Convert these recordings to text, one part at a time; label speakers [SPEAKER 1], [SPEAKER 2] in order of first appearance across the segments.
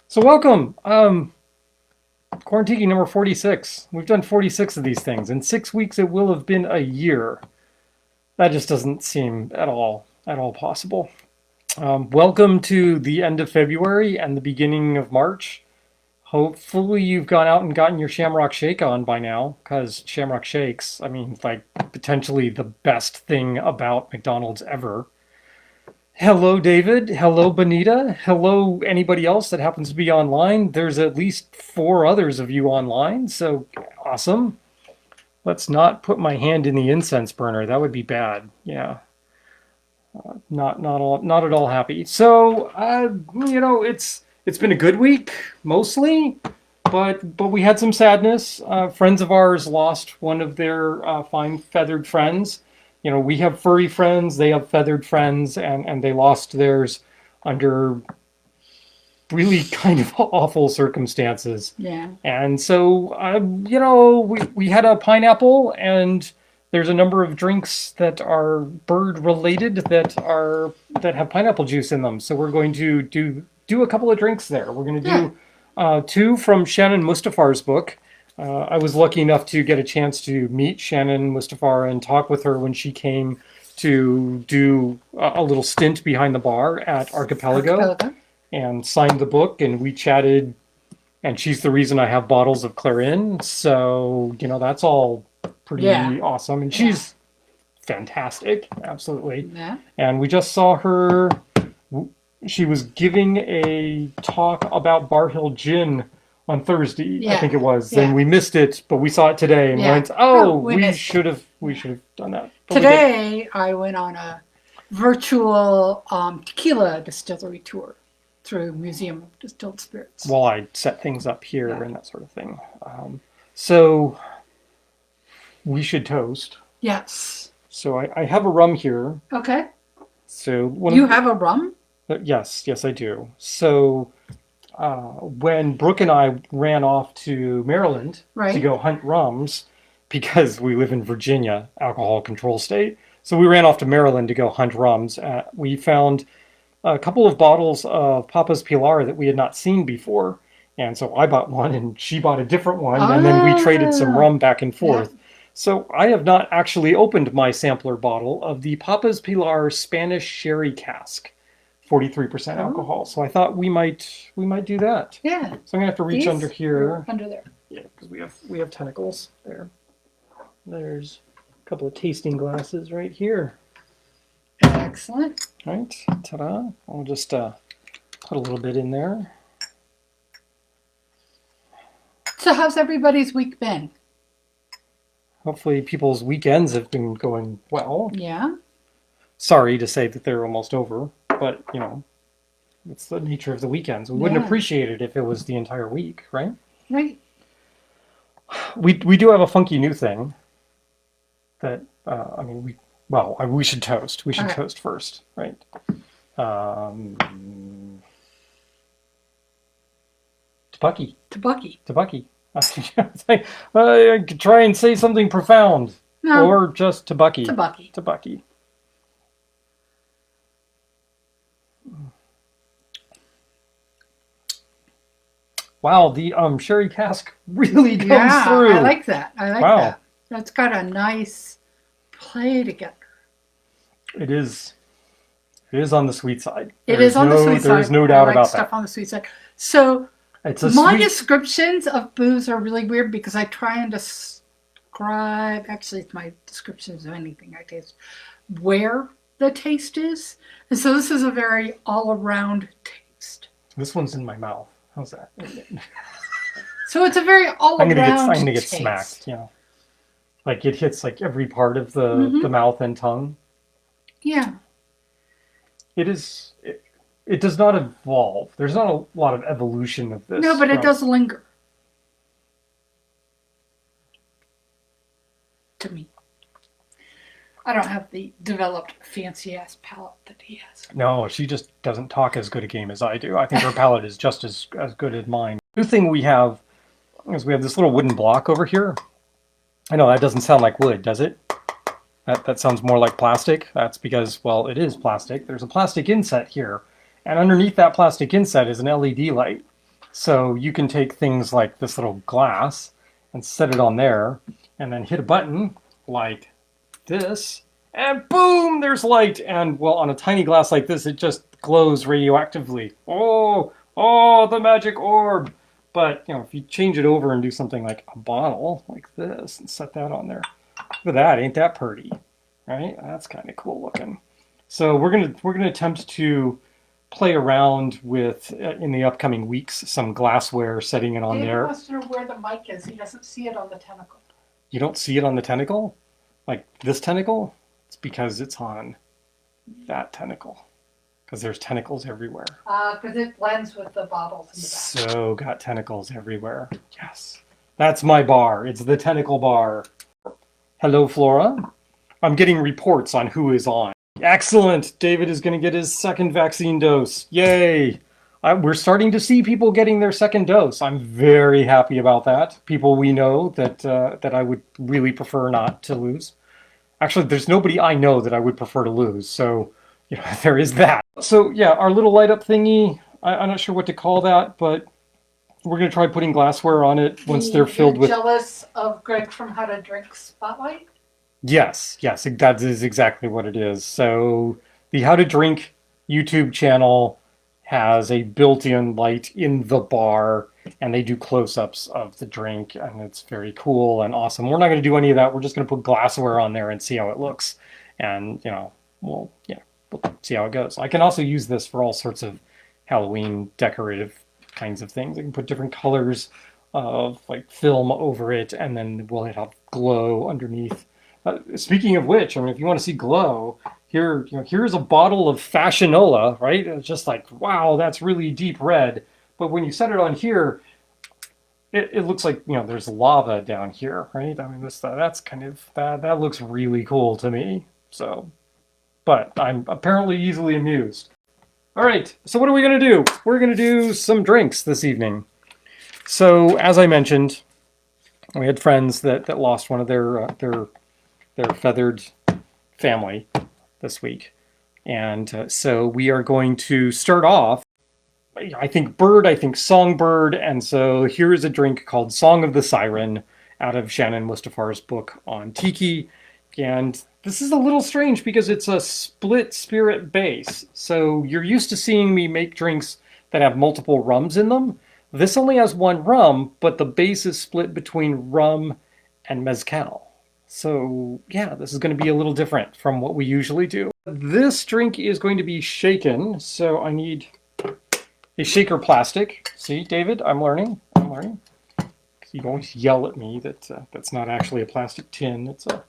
[SPEAKER 1] So welcome, Quarantiki number 46. We've done 46 of these things. In 6 weeks, it will have been a year. That just doesn't seem at all possible. Welcome to the end of February and the beginning of March. Hopefully, you've gone out and gotten your Shamrock Shake on by now, because Shamrock Shakes, I mean, like, potentially the best thing about McDonald's ever. Hello, David. Hello, Bonita. Hello, anybody else that happens to be online. There's at least four others of you online, so awesome. Let's not put my hand in the incense burner. That would be bad. Yeah, not at all happy. So, it's been a good week mostly, but we had some sadness. Friends of ours lost one of their fine feathered friends. We have furry friends, they have feathered friends, and they lost theirs under really kind of awful circumstances.
[SPEAKER 2] Yeah.
[SPEAKER 1] And so, we had a pineapple, and there's a number of drinks that are bird related that have pineapple juice in them. So we're going to do a couple of drinks there. We're going to
[SPEAKER 2] Yeah.
[SPEAKER 1] do two from Shannon Mustipher's book. I was lucky enough to get a chance to meet Shannon Mustipher and talk with her when she came to do a little stint behind the bar at Archipelago and signed the book, and we chatted. And she's the reason I have bottles of Clarin, so that's all pretty
[SPEAKER 2] Yeah.
[SPEAKER 1] awesome. And
[SPEAKER 2] Yeah.
[SPEAKER 1] she's fantastic, absolutely.
[SPEAKER 2] Yeah.
[SPEAKER 1] And we just saw her. She was giving a talk about Bar Hill Gin on Thursday, I
[SPEAKER 2] Yeah.
[SPEAKER 1] think it was.
[SPEAKER 2] Yeah.
[SPEAKER 1] And we missed it, but we saw it today and
[SPEAKER 2] Yeah.
[SPEAKER 1] went,
[SPEAKER 2] Oh,
[SPEAKER 1] "Oh,
[SPEAKER 2] we
[SPEAKER 1] we
[SPEAKER 2] missed
[SPEAKER 1] should have done that." But we didn't.
[SPEAKER 2] Today, I went on a virtual tequila distillery tour through Museum of Distilled Spirits.
[SPEAKER 1] While I set things up here
[SPEAKER 2] Yeah.
[SPEAKER 1] and that sort of thing. So we should toast.
[SPEAKER 2] Yes.
[SPEAKER 1] So I have a rum here.
[SPEAKER 2] Okay.
[SPEAKER 1] So
[SPEAKER 2] You have a rum?
[SPEAKER 1] yes, I do. So when Brooke and I ran off to Maryland to
[SPEAKER 2] Right.
[SPEAKER 1] go hunt rums, because we live in Virginia, alcohol control state, so we ran off to Maryland to go hunt rums. We found a couple of bottles of Papa's Pilar that we had not seen before. And so I bought one and she bought a different one, and then we traded some
[SPEAKER 2] Ah.
[SPEAKER 1] rum back and
[SPEAKER 2] Yeah.
[SPEAKER 1] forth. So I have not actually opened my sampler bottle of the Papa's Pilar Spanish Sherry Cask, 43%
[SPEAKER 2] Oh.
[SPEAKER 1] alcohol. So I thought we might do that.
[SPEAKER 2] Yeah.
[SPEAKER 1] So I'm gonna have to reach
[SPEAKER 2] These?
[SPEAKER 1] under here.
[SPEAKER 2] Under there.
[SPEAKER 1] Yeah, because we have tentacles there. There's a couple of tasting glasses right here.
[SPEAKER 2] Excellent.
[SPEAKER 1] Right, ta-da. I'll just put a little bit in there.
[SPEAKER 2] So, how's everybody's week been?
[SPEAKER 1] Hopefully people's weekends have been going well.
[SPEAKER 2] Yeah.
[SPEAKER 1] Sorry to say that they're almost over, but it's the nature of the weekends. We wouldn't
[SPEAKER 2] Yeah.
[SPEAKER 1] appreciate it if it was the entire week, right?
[SPEAKER 2] Right.
[SPEAKER 1] We do have a funky new thing that we should toast. We should
[SPEAKER 2] Okay.
[SPEAKER 1] toast first, right? To Bucky.
[SPEAKER 2] To Bucky.
[SPEAKER 1] To Bucky. I could try and say something profound,
[SPEAKER 2] No.
[SPEAKER 1] or just to Bucky.
[SPEAKER 2] To Bucky.
[SPEAKER 1] To Bucky. Wow, the sherry cask really comes
[SPEAKER 2] Yeah,
[SPEAKER 1] through.
[SPEAKER 2] I like that. I like
[SPEAKER 1] Wow.
[SPEAKER 2] that. That's got a nice play together.
[SPEAKER 1] It is. It is on the sweet side.
[SPEAKER 2] It is on the sweet side.
[SPEAKER 1] There is no doubt
[SPEAKER 2] I like
[SPEAKER 1] about
[SPEAKER 2] stuff
[SPEAKER 1] that.
[SPEAKER 2] on the sweet side. So
[SPEAKER 1] It's a
[SPEAKER 2] my
[SPEAKER 1] sweet.
[SPEAKER 2] descriptions of booze are really weird because I try and describe. Actually, it's my descriptions of anything I taste, where the taste is, and so this is a very all-around taste.
[SPEAKER 1] This one's in my mouth. How's that?
[SPEAKER 2] So it's a very all-around
[SPEAKER 1] I'm gonna get
[SPEAKER 2] taste.
[SPEAKER 1] smacked. Like it hits like every part of the
[SPEAKER 2] Mhm.
[SPEAKER 1] mouth and tongue.
[SPEAKER 2] Yeah.
[SPEAKER 1] It is. It does not evolve. There's not a lot of evolution of this.
[SPEAKER 2] No, but it
[SPEAKER 1] rum.
[SPEAKER 2] does linger. To me. I don't have the developed fancy ass palate that he has.
[SPEAKER 1] No, she just doesn't talk as good a game as I do. I think her palate is just as good as mine. New thing we have is we have this little wooden block over here. I know that doesn't sound like wood, does it? That sounds more like plastic. That's because, well, it is plastic. There's a plastic inset here. And underneath that plastic inset is an LED light. So you can take things like this little glass and set it on there and then hit a button like this, and boom, there's light. And well, on a tiny glass like this, it just glows radioactively. Oh, the magic orb. But if you change it over and do something like a bottle like this and set that on there, look at that, ain't that pretty? Right? That's kind of cool looking. So we're gonna attempt to play around with in the upcoming weeks some glassware, setting it on
[SPEAKER 2] David
[SPEAKER 1] there.
[SPEAKER 2] wants to know where the mic is. He doesn't see it on the tentacle.
[SPEAKER 1] You don't see it on the tentacle, like this tentacle. It's because it's on that tentacle, because there's tentacles everywhere.
[SPEAKER 2] Because it blends with the bottles in the back.
[SPEAKER 1] So got tentacles everywhere. Yes, that's my bar. It's the tentacle bar. Hello, Flora. I'm getting reports on who is on. Excellent. David is going to get his second vaccine dose. Yay. We're starting to see people getting their second dose. I'm very happy about that. People we know that I would really prefer not to lose. Actually, there's nobody I know that I would prefer to lose. So, there is that. So, yeah, our little light up thingy, I'm not sure what to call that, but we're going to try putting glassware on it once they're filled with...
[SPEAKER 2] Jealous of Greg from How to Drink Spotlight?
[SPEAKER 1] Yes, that is exactly what it is. So the How to Drink YouTube channel has a built-in light in the bar, and they do close-ups of the drink, and it's very cool and awesome. We're not going to do any of that. We're just going to put glassware on there and see how it looks. And, we'll see how it goes. I can also use this for all sorts of Halloween decorative kinds of things. I can put different colors of like film over it, and then we'll have glow underneath. Speaking of which, if you want to see glow, here's a bottle of Fashionola, right? It's just like, wow, that's really deep red. But when you set it on here, it looks like, there's lava down here, right? That's kind of, that looks really cool to me. So, but I'm apparently easily amused. All right, so what are we going to do? We're going to do some drinks this evening. So, as I mentioned, we had friends that lost one of their feathered family this week. And so we are going to start off, I think bird, I think songbird. And so here is a drink called Song of the Siren out of Shannon Mustipher's book on Tiki. And this is a little strange because it's a split spirit base. So you're used to seeing me make drinks that have multiple rums in them. This only has one rum, but the base is split between rum and mezcal. So yeah, this is going to be a little different from what we usually do. This drink is going to be shaken, so I need a shaker plastic. See, David, I'm learning. You always yell at me that that's not actually a plastic tin. It's a...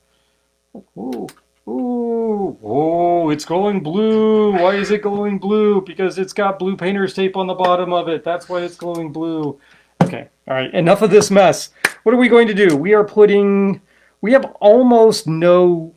[SPEAKER 1] Oh, it's glowing blue. Why is it glowing blue? Because it's got blue painter's tape on the bottom of it. That's why it's glowing blue. Okay, all right, enough of this mess. What are we going to do? We have almost no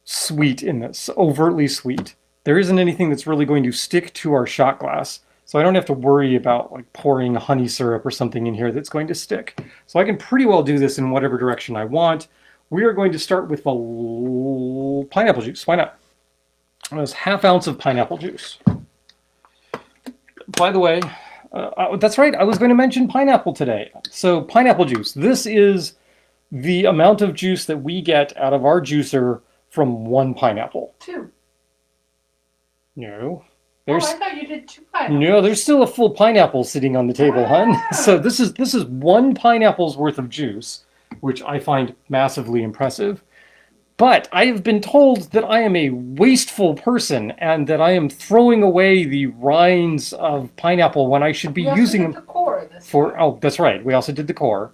[SPEAKER 1] sweet in this, overtly sweet. There isn't anything that's really going to stick to our shot glass. So I don't have to worry about like pouring honey syrup or something in here that's going to stick. So I can pretty well do this in whatever direction I want. We are going to start with the pineapple juice. Why not? There's ½ ounce of pineapple juice. By the way, that's right, I was going to mention pineapple today. So pineapple juice, this is the amount of juice that we get out of our juicer from one pineapple.
[SPEAKER 2] 2.
[SPEAKER 1] No.
[SPEAKER 2] I thought you did 2 pineapples.
[SPEAKER 1] No, there's still a full pineapple sitting on the table, hun. So this is one pineapple's worth of juice, which I find massively impressive. But I have been told that I am a wasteful person and that I am throwing away the rinds of pineapple when I should be using them
[SPEAKER 2] the core
[SPEAKER 1] for... Oh, that's right. We also did the core.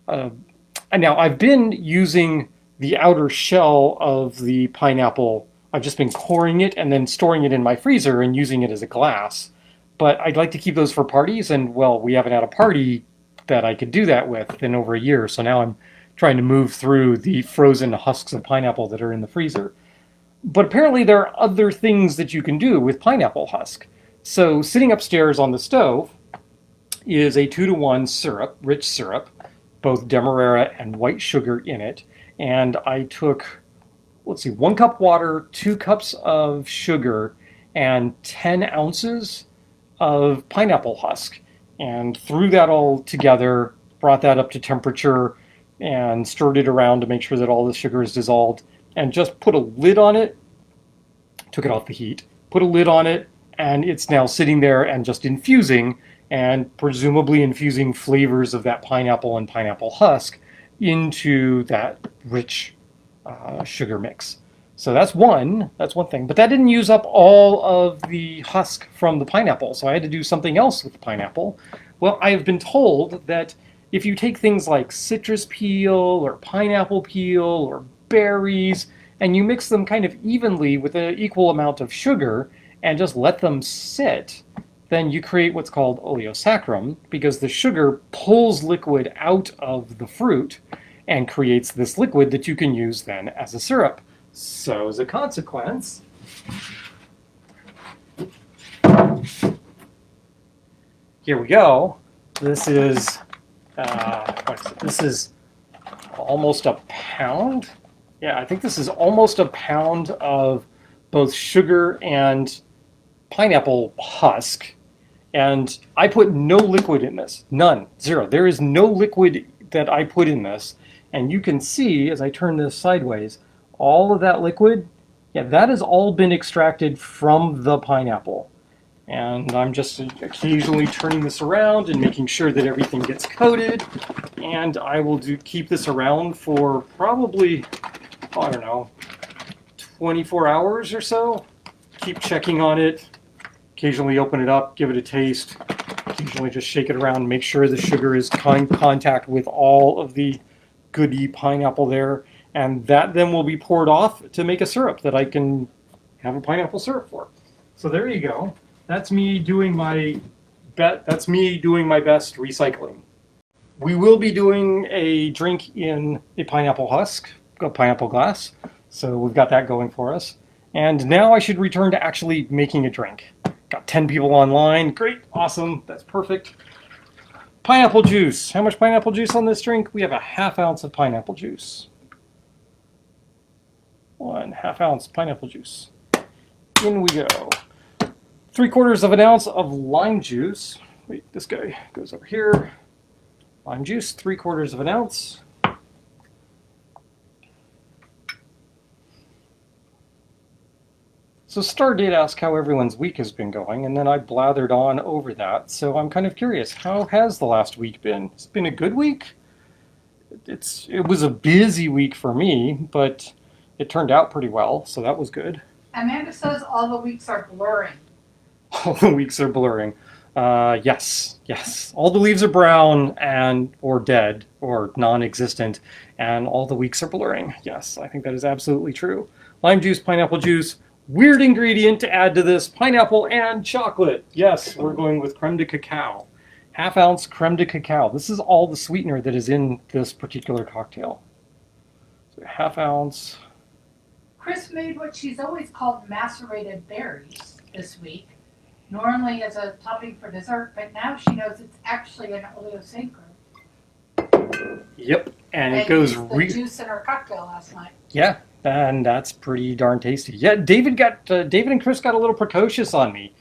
[SPEAKER 1] And now I've been using the outer shell of the pineapple. I've just been coring it and then storing it in my freezer and using it as a glass. But I'd like to keep those for parties, and well, we haven't had a party that I could do that with in over a year. So now I'm trying to move through the frozen husks of pineapple that are in the freezer. But apparently there are other things that you can do with pineapple husk. So sitting upstairs on the stove is a 2-to-1 syrup, rich syrup, both demerara and white sugar in it. And I took, 1 cup water, 2 cups of sugar, and 10 ounces of pineapple husk. and threw that all together, brought that up to temperature, and stirred it around to make sure that all the sugar is dissolved, and just put a lid on it, took it off the heat, put a lid on it, and it's now sitting there and just infusing, and presumably infusing flavors of that pineapple and pineapple husk into that rich sugar mix. So that's one thing. But that didn't use up all of the husk from the pineapple, so I had to do something else with the pineapple. Well, I have been told that if you take things like citrus peel or pineapple peel or berries and you mix them kind of evenly with an equal amount of sugar and just let them sit, then you create what's called oleosaccharum, because the sugar pulls liquid out of the fruit and creates this liquid that you can use then as a syrup. So as a consequence, here we go. This is this is almost a pound. Yeah, I think this is almost a pound of both sugar and pineapple husk. And I put no liquid in this. None. Zero. There is no liquid that I put in this. And you can see, as I turn this sideways, all of that liquid, yeah, that has all been extracted from the pineapple. And I'm just occasionally turning this around and making sure that everything gets coated. And I will keep this around for probably, I don't know, 24 hours or so. Keep checking on it. Occasionally open it up, give it a taste. Occasionally just shake it around, make sure the sugar is in contact with all of the goody pineapple there. And that then will be poured off to make a syrup that I can have a pineapple syrup for. So there you go. That's me doing my best recycling. We will be doing a drink in a pineapple husk, a pineapple glass. So we've got that going for us. And now I should return to actually making a drink. Got 10 people online. Great, awesome, that's perfect. Pineapple juice. How much pineapple juice on this drink? We have a ½ ounce of pineapple juice. 1/2 ounce pineapple juice. In we go. 3/4 of an ounce of lime juice. Wait, this guy goes over here. Lime juice, 3/4 of an ounce. So Star did ask how everyone's week has been going, and then I blathered on over that. So I'm kind of curious, how has the last week been? It's been a good week? It was a busy week for me, but it turned out pretty well, so that was good.
[SPEAKER 2] Amanda says all the weeks are blurring.
[SPEAKER 1] All the weeks are blurring. Yes. All the leaves are brown or dead or non-existent, and all the weeks are blurring. Yes, I think that is absolutely true. Lime juice, pineapple juice. Weird ingredient to add to this, pineapple and chocolate. Yes, we're going with creme de cacao. ½ ounce creme de cacao. This is all the sweetener that is in this particular cocktail. So ½ ounce.
[SPEAKER 2] Chris made what she's always called macerated berries this week, normally as a topping for dessert, but now she knows it's actually an oleosaccharum.
[SPEAKER 1] Yep, and it goes
[SPEAKER 2] the juice in her cocktail last night.
[SPEAKER 1] Yeah, and that's pretty darn tasty. Yeah, David and Chris got a little precocious on me.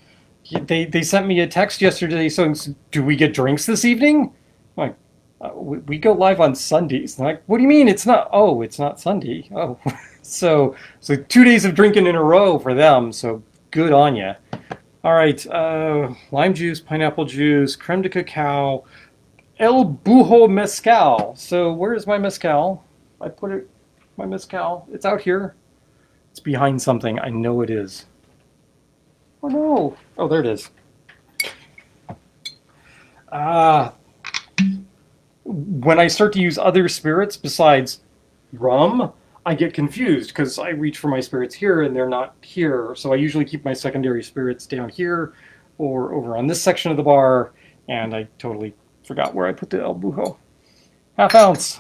[SPEAKER 1] They sent me a text yesterday saying, "Do we get drinks this evening?" I'm like, we go live on Sundays. And I'm like, what do you mean it's not? Oh, it's not Sunday. Oh, so 2 days of drinking in a row for them. So good on you. All right, lime juice, pineapple juice, creme de cacao, El Bujo mezcal. So where is my mezcal? I put it. My mezcal. It's out here. It's behind something. I know it is. Oh no. Oh, there it is. When I start to use other spirits besides rum, I get confused because I reach for my spirits here and they're not here. So I usually keep my secondary spirits down here or over on this section of the bar, and I totally forgot where I put the El Bujo. ½ ounce.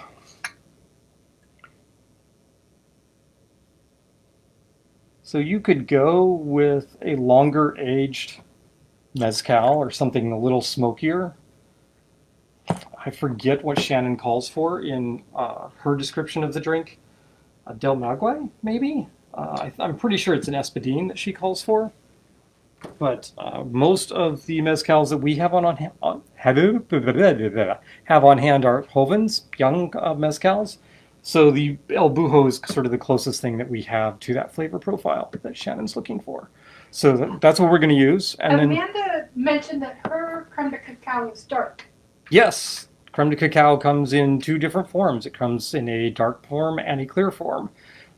[SPEAKER 1] So you could go with a longer aged mezcal or something a little smokier. I forget what Shannon calls for in her description of the drink. Del Maguey, maybe? I'm pretty sure it's an espadín that she calls for. But most of the mezcals that we have have on hand are Hovens, young mezcals. So the El Bujo is sort of the closest thing that we have to that flavor profile that Shannon's looking for. So that's what we're going to use. And then
[SPEAKER 2] Amanda mentioned that her creme de cacao is dark.
[SPEAKER 1] yes, creme de cacao comes in two different forms. It comes in a dark form and a clear form.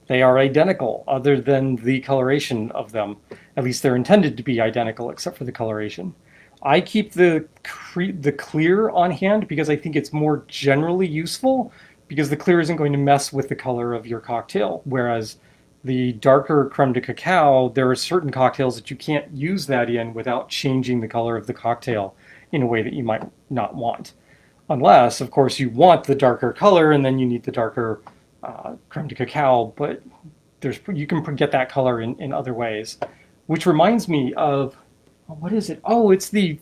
[SPEAKER 1] They are identical, other than the coloration of them. At least they're intended to be identical, except for the coloration. I keep the clear on hand because I think it's more generally useful, because the clear isn't going to mess with the color of your cocktail. Whereas the darker creme de cacao, there are certain cocktails that you can't use that in without changing the color of the cocktail in a way that you might not want. Unless, of course, you want the darker color and then you need the darker creme de cacao, but you can get that color in other ways. Which reminds me of, what is it? Oh, it's the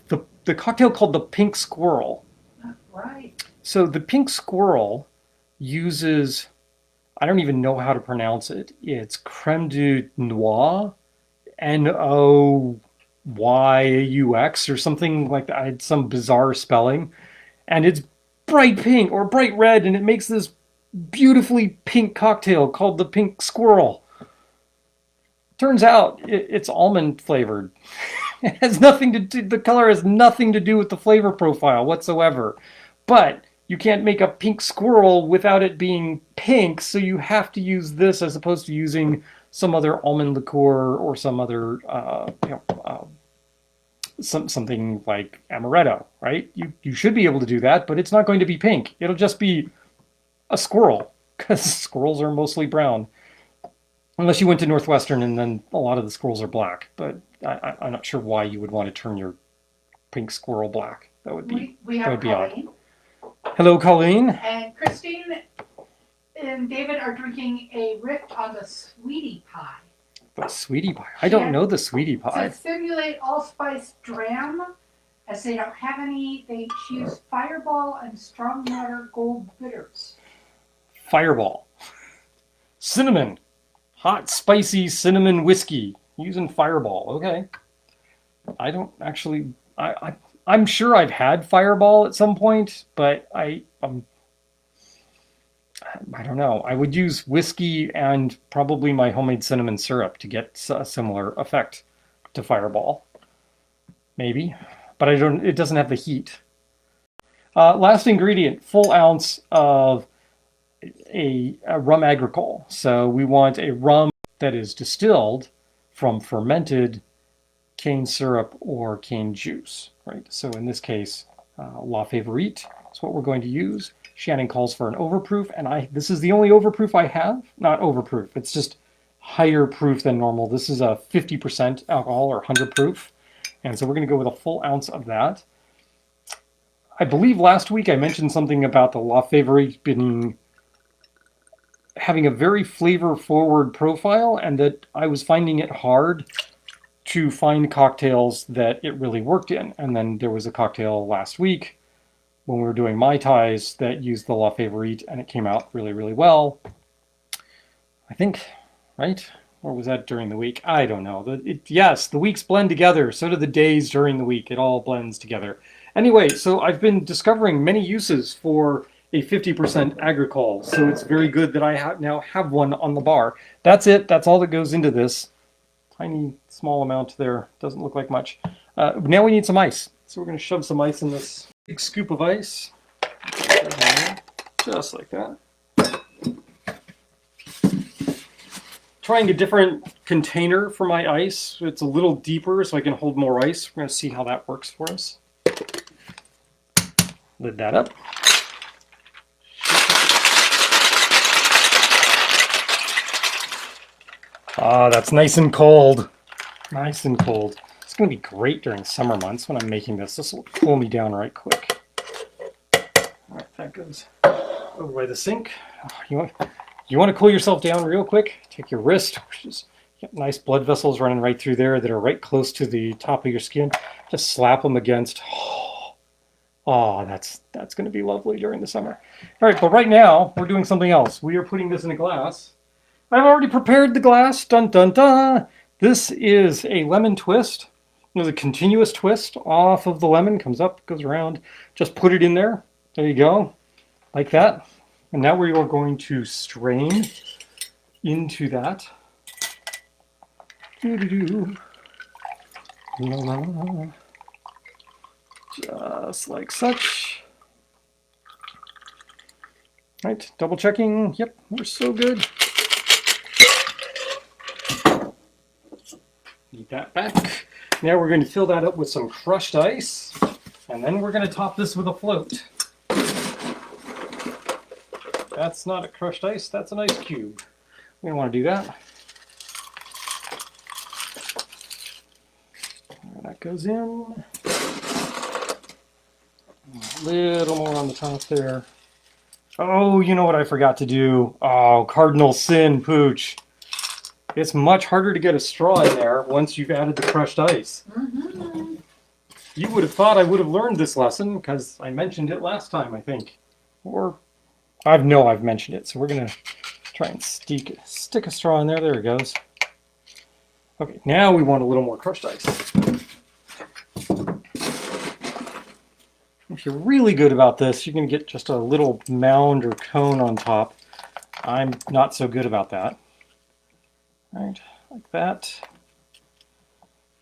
[SPEAKER 1] cocktail called the Pink Squirrel.
[SPEAKER 2] Right.
[SPEAKER 1] So the Pink Squirrel uses, I don't even know how to pronounce it. It's creme de noix, Noyaux, or something like that. I had some bizarre spelling. And it's bright pink or bright red, and it makes this beautifully pink cocktail called the Pink Squirrel. Turns out it's almond flavored. It has nothing to do, the color has nothing to do with the flavor profile whatsoever. But you can't make a pink squirrel without it being pink, so you have to use this as opposed to using some other almond liqueur or some other something like amaretto, right? You should be able to do that, but it's not going to be pink. It'll just be a squirrel, because squirrels are mostly brown. Unless you went to Northwestern and then a lot of the squirrels are black. But I'm not sure why you would want to turn your pink squirrel black. That would be
[SPEAKER 2] We
[SPEAKER 1] that
[SPEAKER 2] have
[SPEAKER 1] would be
[SPEAKER 2] Colleen.
[SPEAKER 1] odd. Hello, Colleen.
[SPEAKER 2] And Christine and David are drinking a riff on the sweetie pie.
[SPEAKER 1] The sweetie pie. I don't know the sweetie pie.
[SPEAKER 2] To simulate allspice dram, as they don't have any, they choose Fireball and Strong Water Gold Bitters.
[SPEAKER 1] Fireball. Cinnamon. Hot, spicy cinnamon whiskey. Using Fireball. Okay. I don't actually... I'm sure I've had Fireball at some point, but I don't know. I would use whiskey and probably my homemade cinnamon syrup to get a similar effect to Fireball. Maybe. But it doesn't have the heat. Last ingredient, full ounce of a rum agricole. So we want a rum that is distilled from fermented cane syrup or cane juice, right? So in this case, La Favorite is what we're going to use. Shannon calls for an overproof, and this is the only overproof I have. Not overproof, it's just higher proof than normal. This is a 50% alcohol or 100 proof. And so we're going to go with a full ounce of that. I believe last week I mentioned something about the La Favorite having a very flavor-forward profile, and that I was finding it hard to find cocktails that it really worked in. And then there was a cocktail last week when we were doing Mai Tais that used the La Favorite, and it came out really, really well. I think, right? Or was that during the week? I don't know. Yes, the weeks blend together. So do the days during the week. It all blends together. Anyway, so I've been discovering many uses for a 50% agricole. So it's very good that I now have one on the bar. That's it. That's all that goes into this. Tiny, small amount there. Doesn't look like much. Now we need some ice. So we're going to shove some ice in this big scoop of ice. Just like that. Trying a different container for my ice. It's a little deeper so I can hold more ice. We're going to see how that works for us. Lid that up. Ah, that's nice and cold. Nice and cold. It's going to be great during summer months when I'm making this. This will cool me down right quick. All right, that goes over by the sink. Oh, you want to cool yourself down real quick? Take your wrist, which is nice blood vessels running right through there that are right close to the top of your skin. Just slap them against. Oh, that's going to be lovely during the summer. All right, but right now we're doing something else. We are putting this in a glass. I've already prepared the glass. Dun, dun, dun. This is a lemon twist. There's a continuous twist off of the lemon, comes up, goes around. Just put it in there. There you go, like that. And now we are going to strain into that. Doo-doo-doo. La, la, la. Just like such. Right, double checking. Yep, we're so good. Need that back. Now we're going to fill that up with some crushed ice, and then we're going to top this with a float. That's not a crushed ice, that's an ice cube. We don't want to do that. There that goes in. A little more on the top there. Oh, you know what I forgot to do? Oh, cardinal sin, Pooch. It's much harder to get a straw in there once you've added the crushed ice.
[SPEAKER 2] Mm-hmm.
[SPEAKER 1] You would have thought I would have learned this lesson because I mentioned it last time, I think. Or I've mentioned it, so we're going to try and stick a straw in there. There it goes. Okay, now we want a little more crushed ice. If you're really good about this, you can get just a little mound or cone on top. I'm not so good about that. All right, like that.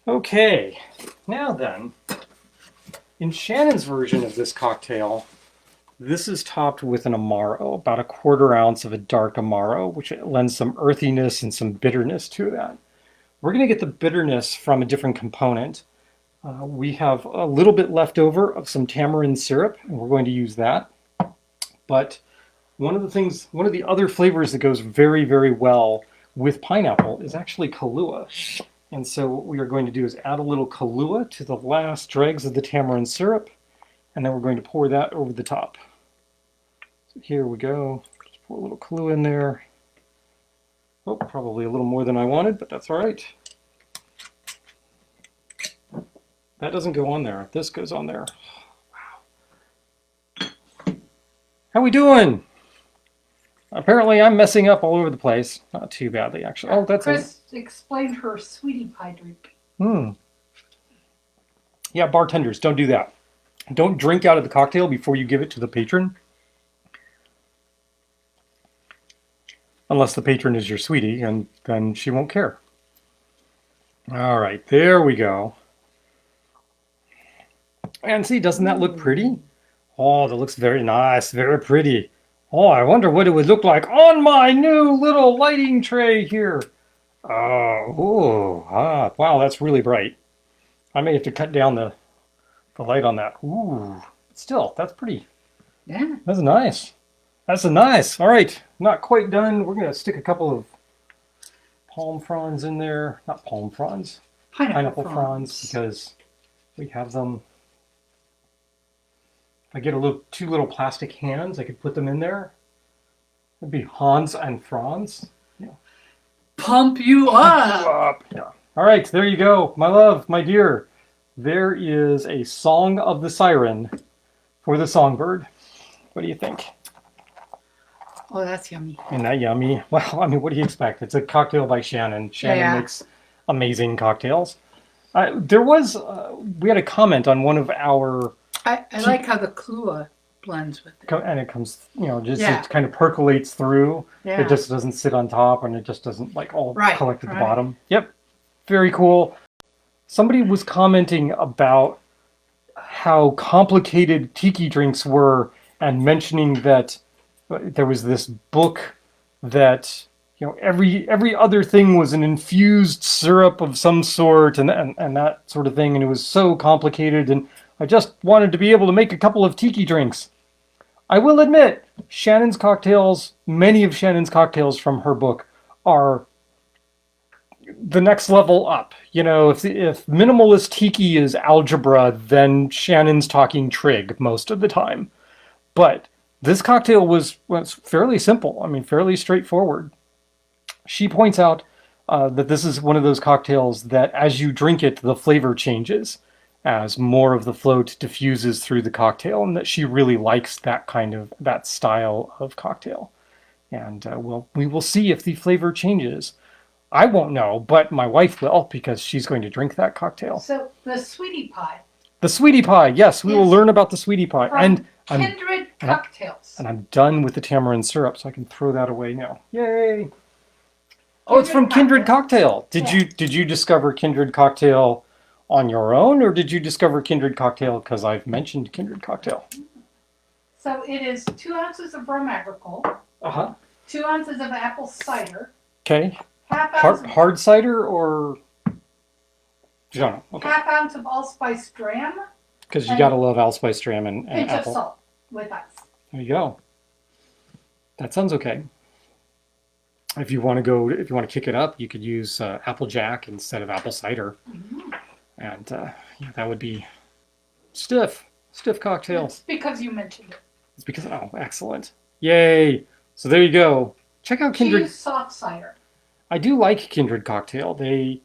[SPEAKER 1] Okay, now then, in Shannon's version of this cocktail, this is topped with an Amaro, about a 1/4 ounce of a dark Amaro, which lends some earthiness and some bitterness to that. We're going to get the bitterness from a different component. We have a little bit left over of some tamarind syrup, and we're going to use that. But one of the other flavors that goes very, very well with pineapple is actually Kahlua. And so what we are going to do is add a little Kahlua to the last dregs of the tamarind syrup, and then we're going to pour that over the top. So here we go. Just pour a little Kahlua in there. Oh, probably a little more than I wanted, but that's all right. That doesn't go on there. This goes on there. Wow. How we doing? Apparently I'm messing up all over the place. Not too badly, actually. Oh, that's
[SPEAKER 2] Chris explained her sweetie pie drink.
[SPEAKER 1] Yeah, bartenders, don't do that. Don't drink out of the cocktail before you give it to the patron. Unless the patron is your sweetie, and then she won't care. All right, there we go. And see, doesn't that look pretty? Oh, that looks very nice, very pretty. Oh, I wonder what it would look like on my new little lighting tray here. Wow, that's really bright. I may have to cut down the light on that. Ooh, still, that's pretty.
[SPEAKER 2] Yeah.
[SPEAKER 1] That's nice. That's a nice. All right, not quite done. We're going to stick a couple of palm fronds in there. Not palm fronds. Pineapple fronds, because we have them. If I get two little plastic hands, I could put them in there. It'd be Hans and Franz. Yeah.
[SPEAKER 2] Pump you up.
[SPEAKER 1] Yeah. All right, there you go, my love, my dear. There is a song of the siren for the songbird. What do you think?
[SPEAKER 2] Oh, that's yummy.
[SPEAKER 1] Isn't that yummy? Well, I mean, what do you expect? It's a cocktail by Shannon. Shannon makes amazing cocktails. We had a comment on one of our...
[SPEAKER 2] I like how the Kahlua blends with it.
[SPEAKER 1] And it comes, it kind of percolates through.
[SPEAKER 2] Yeah.
[SPEAKER 1] It just doesn't sit on top, and it just doesn't collect at the bottom. Yep. Very cool. Somebody was commenting about how complicated tiki drinks were and mentioning that there was this book that every other thing was an infused syrup of some sort and that sort of thing, and it was so complicated, and I just wanted to be able to make a couple of tiki drinks. I will admit, many of Shannon's cocktails from her book are the next level up. If minimalist tiki is algebra, then Shannon's talking trig most of the time. But this cocktail was fairly simple. I mean, fairly straightforward. She points out that this is one of those cocktails that as you drink it, the flavor changes as more of the float diffuses through the cocktail, and that she really likes that style of cocktail. And we will see if the flavor changes. I won't know, but my wife will because she's going to drink that cocktail.
[SPEAKER 2] So the sweetie pie.
[SPEAKER 1] The sweetie pie, yes, we will learn about the sweetie pie.
[SPEAKER 2] And Kindred Cocktails.
[SPEAKER 1] And I'm done with the tamarind syrup, so I can throw that away now. Yay! Oh, it's from Kindred Cocktail. Did you discover Kindred Cocktail on your own, or did you discover Kindred Cocktail because I've mentioned Kindred Cocktail?
[SPEAKER 2] So it is 2 ounces of rum agricole. 2 ounces of apple cider.
[SPEAKER 1] Okay. Hard cider or okay.
[SPEAKER 2] Half ounce of allspice dram.
[SPEAKER 1] Because you gotta love allspice dram and
[SPEAKER 2] pinch
[SPEAKER 1] apple.
[SPEAKER 2] of salt with ice.
[SPEAKER 1] There you go. That sounds okay. If you want to kick it up, you could use Applejack instead of apple cider, and that would be stiff cocktail.
[SPEAKER 2] It's because you mentioned it.
[SPEAKER 1] It's because excellent, yay! So there you go. Check out Kindred.
[SPEAKER 2] Use soft cider.
[SPEAKER 1] I do like Kindred Cocktail. They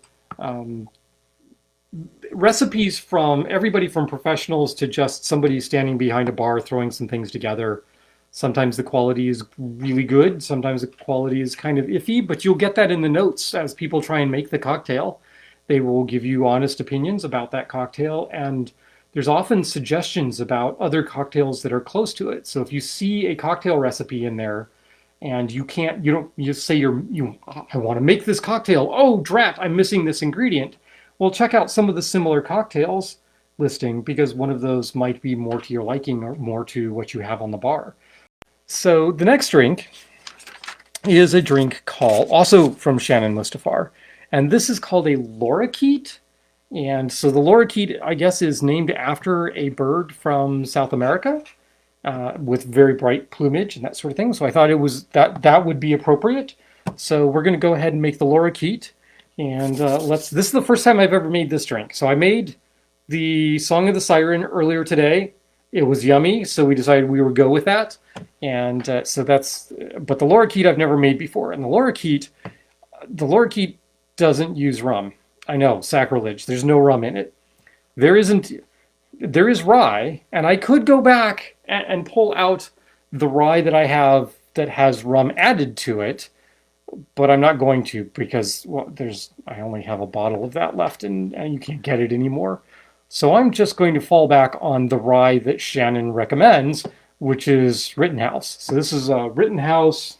[SPEAKER 1] recipes from everybody from professionals to just somebody standing behind a bar throwing some things together. Sometimes the quality is really good. Sometimes the quality is kind of iffy, but you'll get that in the notes as people try and make the cocktail. They will give you honest opinions about that cocktail, and there's often suggestions about other cocktails that are close to it. So if you see a cocktail recipe in there and you say I want to make this cocktail. Oh, drat, I'm missing this ingredient. Well, check out some of the similar cocktails listing because one of those might be more to your liking or more to what you have on the bar. So the next drink is a drink called, also from Shannon Mustipher, and this is called a Lorikeet. And so the Lorikeet, I guess, is named after a bird from South America with very bright plumage and that sort of thing. So I thought it was that would be appropriate. So we're going to go ahead and make the Lorikeet. And this is the first time I've ever made this drink. So I made the Song of the Siren earlier today. It was yummy, so we decided we would go with that. And but the Lorikeet I've never made before. And the Lorikeet doesn't use rum. I know, sacrilege. There's no rum in it. There is rye, and I could go back and pull out the rye that I have that has rum added to it, but I'm not going to because I only have a bottle of that left, and you can't get it anymore. So I'm just going to fall back on the rye that Shannon recommends, which is Rittenhouse. So this is Rittenhouse.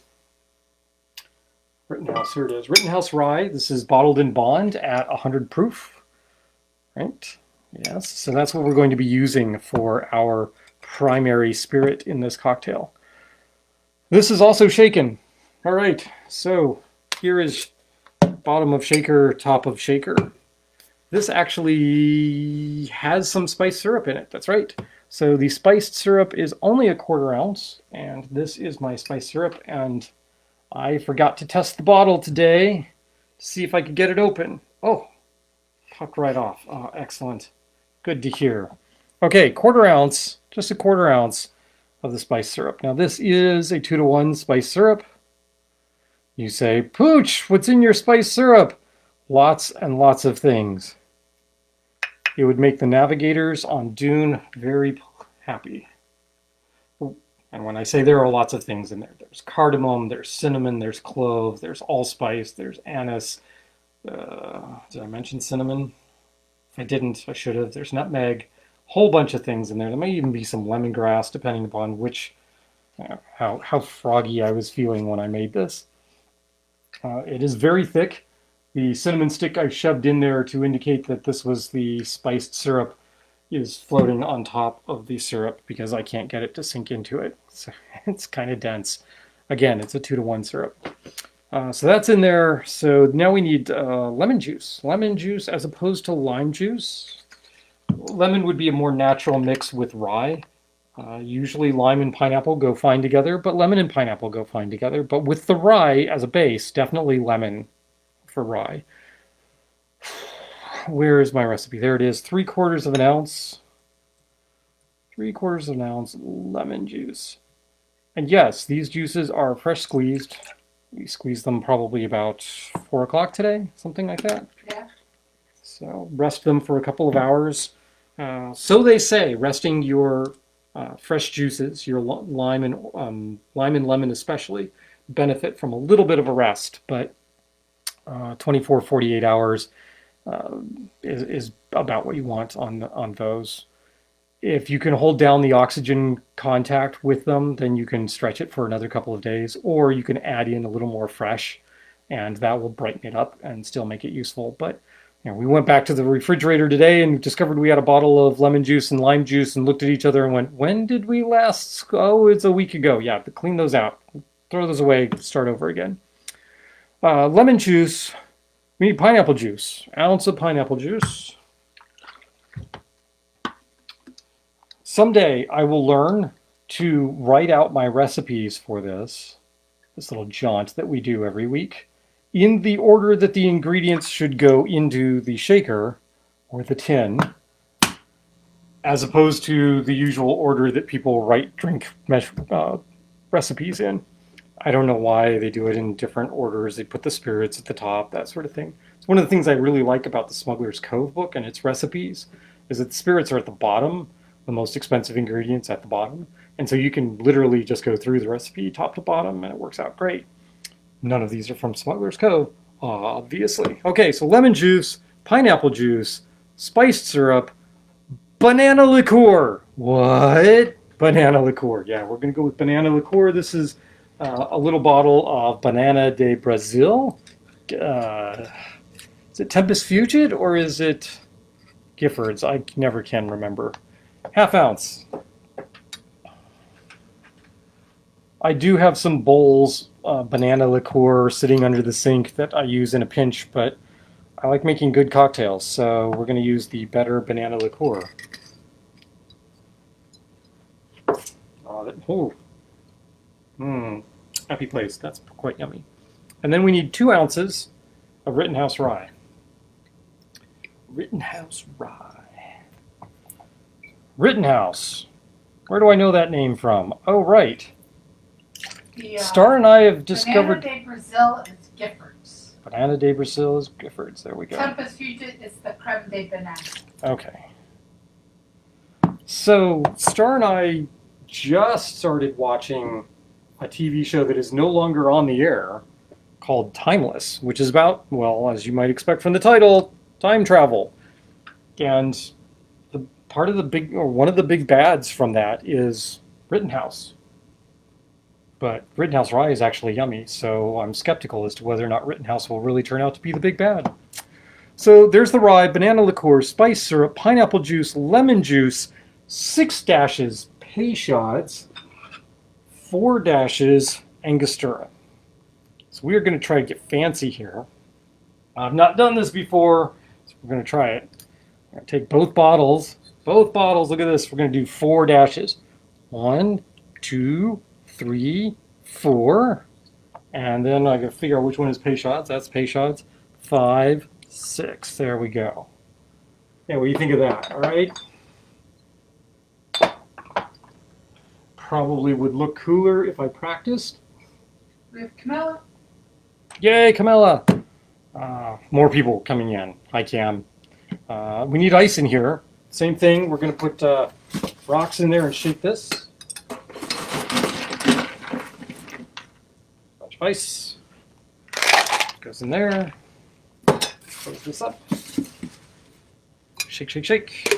[SPEAKER 1] Here it is. Rittenhouse rye. This is bottled in bond at 100 proof. Right? Yes. So that's what we're going to be using for our primary spirit in this cocktail. This is also shaken. All right. So here is bottom of shaker, top of shaker. This actually has some spiced syrup in it. That's right. So the spiced syrup is only a 1/4 ounce, and this is my spiced syrup, and I forgot to test the bottle today to see if I could get it open. Oh, popped right off. Oh, excellent. Good to hear. Okay, 1/4 ounce, just a 1/4 ounce of the spiced syrup. Now this is a 2-to-1 spiced syrup. You say, Pooch, what's in your spiced syrup? Lots and lots of things. It would make the navigators on Dune very happy. And when I say there are lots of things in there, there's cardamom, there's cinnamon, there's clove, there's allspice, there's anise. Did I mention cinnamon? If I didn't, I should have. There's nutmeg, whole bunch of things in there. There may even be some lemongrass, depending upon how froggy I was feeling when I made this. It is very thick. The cinnamon stick I shoved in there to indicate that this was the spiced syrup is floating on top of the syrup because I can't get it to sink into it. So it's kind of dense. Again, it's a 2-to-1 syrup. So that's in there. So now we need lemon juice. Lemon juice as opposed to lime juice. Lemon would be a more natural mix with rye. Usually lime and pineapple go fine together, but lemon and pineapple go fine together. But with the rye as a base, definitely lemon for rye. Where is my recipe? There it is. 3/4 ounce. 3/4 ounce lemon juice. And yes, these juices are fresh squeezed. We squeezed them probably about 4 o'clock today, something like that.
[SPEAKER 2] Yeah.
[SPEAKER 1] So rest them for a couple of hours. So they say, resting your fresh juices, your lime and lemon especially, benefit from a little bit of a rest. But 24, 48 hours is about what you want on those. If you can hold down the oxygen contact with them, then you can stretch it for another couple of days, or you can add in a little more fresh, and that will brighten it up and still make it useful. But we went back to the refrigerator today and discovered we had a bottle of lemon juice and lime juice, and looked at each other and went, "When did we last? Oh, it's a week ago. Yeah, clean those out, throw those away, start over again." Lemon juice. We need pineapple juice. Ounce of pineapple juice. Someday I will learn to write out my recipes for this little jaunt that we do every week in the order that the ingredients should go into the shaker or the tin, as opposed to the usual order that people write drink recipes in. I don't know why they do it in different orders. They put the spirits at the top, that sort of thing. It's one of the things I really like about the Smuggler's Cove book and its recipes is that the spirits are at the bottom, the most expensive ingredients at the bottom. And so you can literally just go through the recipe top to bottom and it works out great. None of these are from Smuggler's Cove, obviously. Okay, so lemon juice, pineapple juice, spiced syrup, banana liqueur. What? Banana liqueur. Yeah, we're going to go with banana liqueur. This is a little bottle of Banana de Brazil. Is it Tempest Fugit or is it Gifford's? I never can remember. Half ounce. I do have some bowls, banana liqueur sitting under the sink that I use in a pinch, but I like making good cocktails, so we're going to use the better banana liqueur. Happy place. That's quite yummy. And then we need 2 ounces of Rittenhouse rye. Rittenhouse rye. Rittenhouse. Where do I know that name from? Oh, right. Star and I have discovered...
[SPEAKER 2] Banana de Brazil is Gifford's.
[SPEAKER 1] Banana de Brazil is Gifford's. There we go.
[SPEAKER 2] Tempest Fugit is the creme de banana.
[SPEAKER 1] Okay. So, Star and I just started watching a TV show that is no longer on the air called Timeless, which is about, well, as you might expect from the title, time travel. And one of the big bads from that is Rittenhouse. But Rittenhouse rye is actually yummy, so I'm skeptical as to whether or not Rittenhouse will really turn out to be the big bad. So there's the rye, banana liqueur, spice syrup, pineapple juice, lemon juice, 6 dashes Peychaud's, 4 dashes Angostura. So we're going to try to get fancy here. I've not done this before, so we're going to try it. I'm going to take both bottles, look at this, we're going to do 4 dashes. 1, 2, 3, 4, and then I gotta figure out which one is Peychaud's. That's Peychaud's. 5, 6. There we go. Yeah, what do you think of that? All right. Probably would look cooler if I practiced.
[SPEAKER 2] We have Camilla.
[SPEAKER 1] Yay, Camilla! More people coming in. Hi, Cam. We need ice in here. Same thing. We're gonna put rocks in there and shake this. Ice goes in there. Close this up. Shake, shake, shake.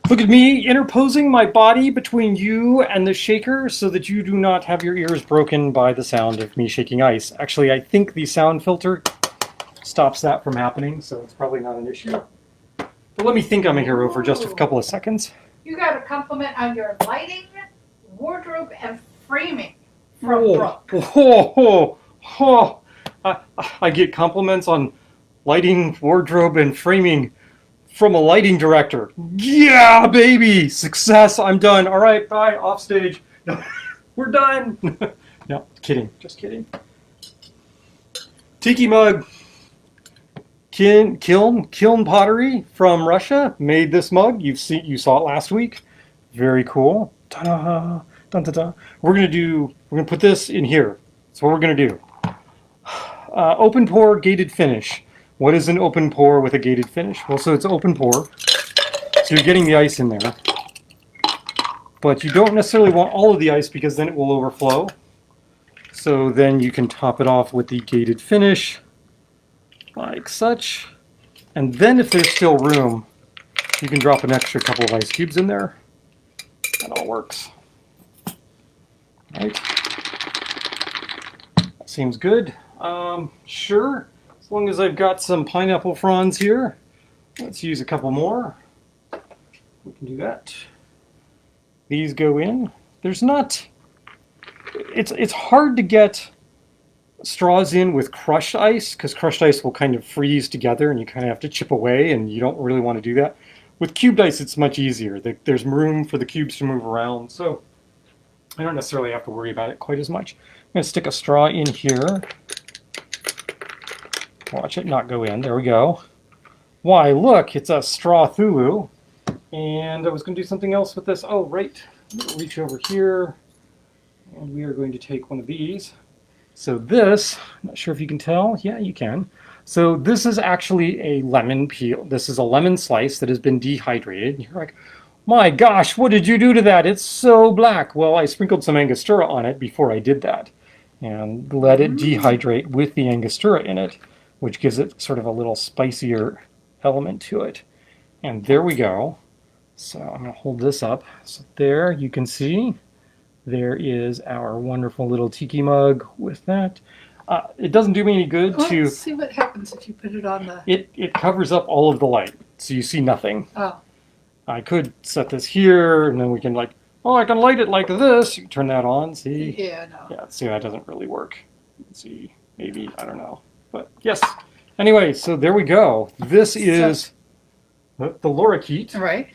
[SPEAKER 1] Look at me interposing my body between you and the shaker so that you do not have your ears broken by the sound of me shaking ice. Actually, I think the sound filter stops that from happening, so it's probably not an issue. But let me think I'm a hero for just a couple of seconds.
[SPEAKER 2] You got a compliment on your lighting, wardrobe, and framing from Brooke.
[SPEAKER 1] I get compliments on lighting, wardrobe, and framing from a lighting director. Yeah, baby! Success! I'm done. All right, bye. Off stage. No, we're done. No, kidding. Just kidding. Tiki mug. Kiln Pottery from Russia made this mug. You saw it last week. Very cool. Ta-da! Dun, da, da. We're gonna do We're going to put this in here. That's what we're going to do. Open pour, gated finish. What is an open pour with a gated finish? Well, so it's open pour. So you're getting the ice in there. But you don't necessarily want all of the ice because then it will overflow. So then you can top it off with the gated finish, like such. And then if there's still room, you can drop an extra couple of ice cubes in there. That all works. Right. That seems good. Sure. As long as I've got some pineapple fronds here. Let's use a couple more. We can do that. These go in. There's not... It's hard to get straws in with crushed ice because crushed ice will kind of freeze together and you kind of have to chip away and you don't really want to do that. With cubed ice, it's much easier. There's room for the cubes to move around, so I don't necessarily have to worry about it quite as much. I'm going to stick a straw in here. Watch it not go in. There we go. Why, look, it's a straw Thulu. And I was going to do something else with this. Oh, right. Reach over here. And we are going to take one of these. So this, I'm not sure if you can tell. Yeah, you can. So this is actually a lemon peel. This is a lemon slice that has been dehydrated. You're like, my gosh, what did you do to that? It's so black. Well, I sprinkled some Angostura on it before I did that. And let it dehydrate with the Angostura in it, which gives it sort of a little spicier element to it. And there we go. So I'm going to hold this up. So there you can see there is our wonderful little tiki mug with that. It doesn't do me any good to...
[SPEAKER 2] Let's see what happens if you put it on the...
[SPEAKER 1] It covers up all of the light, so you see nothing.
[SPEAKER 2] Oh.
[SPEAKER 1] I could set this here, and then we can like, oh, I can light it like this. You can turn that on, see?
[SPEAKER 2] Yeah, no.
[SPEAKER 1] Yeah, see, that doesn't really work. Let's see, maybe, I don't know. But yes. Anyway, so there we go. This is the Lorikeet.
[SPEAKER 2] Right.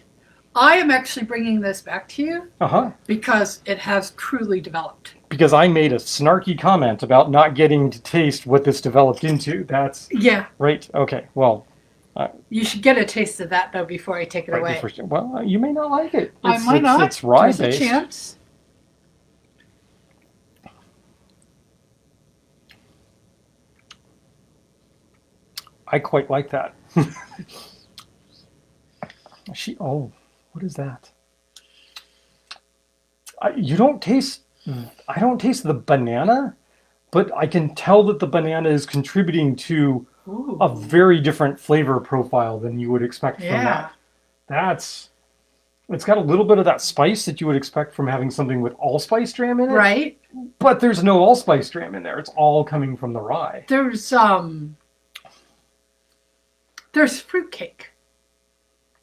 [SPEAKER 2] I am actually bringing this back to you
[SPEAKER 1] Uh-huh.
[SPEAKER 2] because it has truly developed.
[SPEAKER 1] Because I made a snarky comment about not getting to taste what this developed into. That's
[SPEAKER 2] Yeah.
[SPEAKER 1] right. Okay. Well,
[SPEAKER 2] You should get a taste of that though before I take it away.
[SPEAKER 1] well, you may not like it.
[SPEAKER 2] I might not.
[SPEAKER 1] It's rye
[SPEAKER 2] There's
[SPEAKER 1] based.
[SPEAKER 2] a chance.
[SPEAKER 1] I quite like that. Oh, what is that? You don't taste. I don't taste the banana, but I can tell that the banana is contributing to
[SPEAKER 2] Ooh.
[SPEAKER 1] a very different flavor profile than you would expect from
[SPEAKER 2] Yeah.
[SPEAKER 1] that. It's got a little bit of that spice that you would expect from having something with allspice dram in it.
[SPEAKER 2] Right.
[SPEAKER 1] But there's no allspice dram in there. It's all coming from the rye.
[SPEAKER 2] There's fruitcake.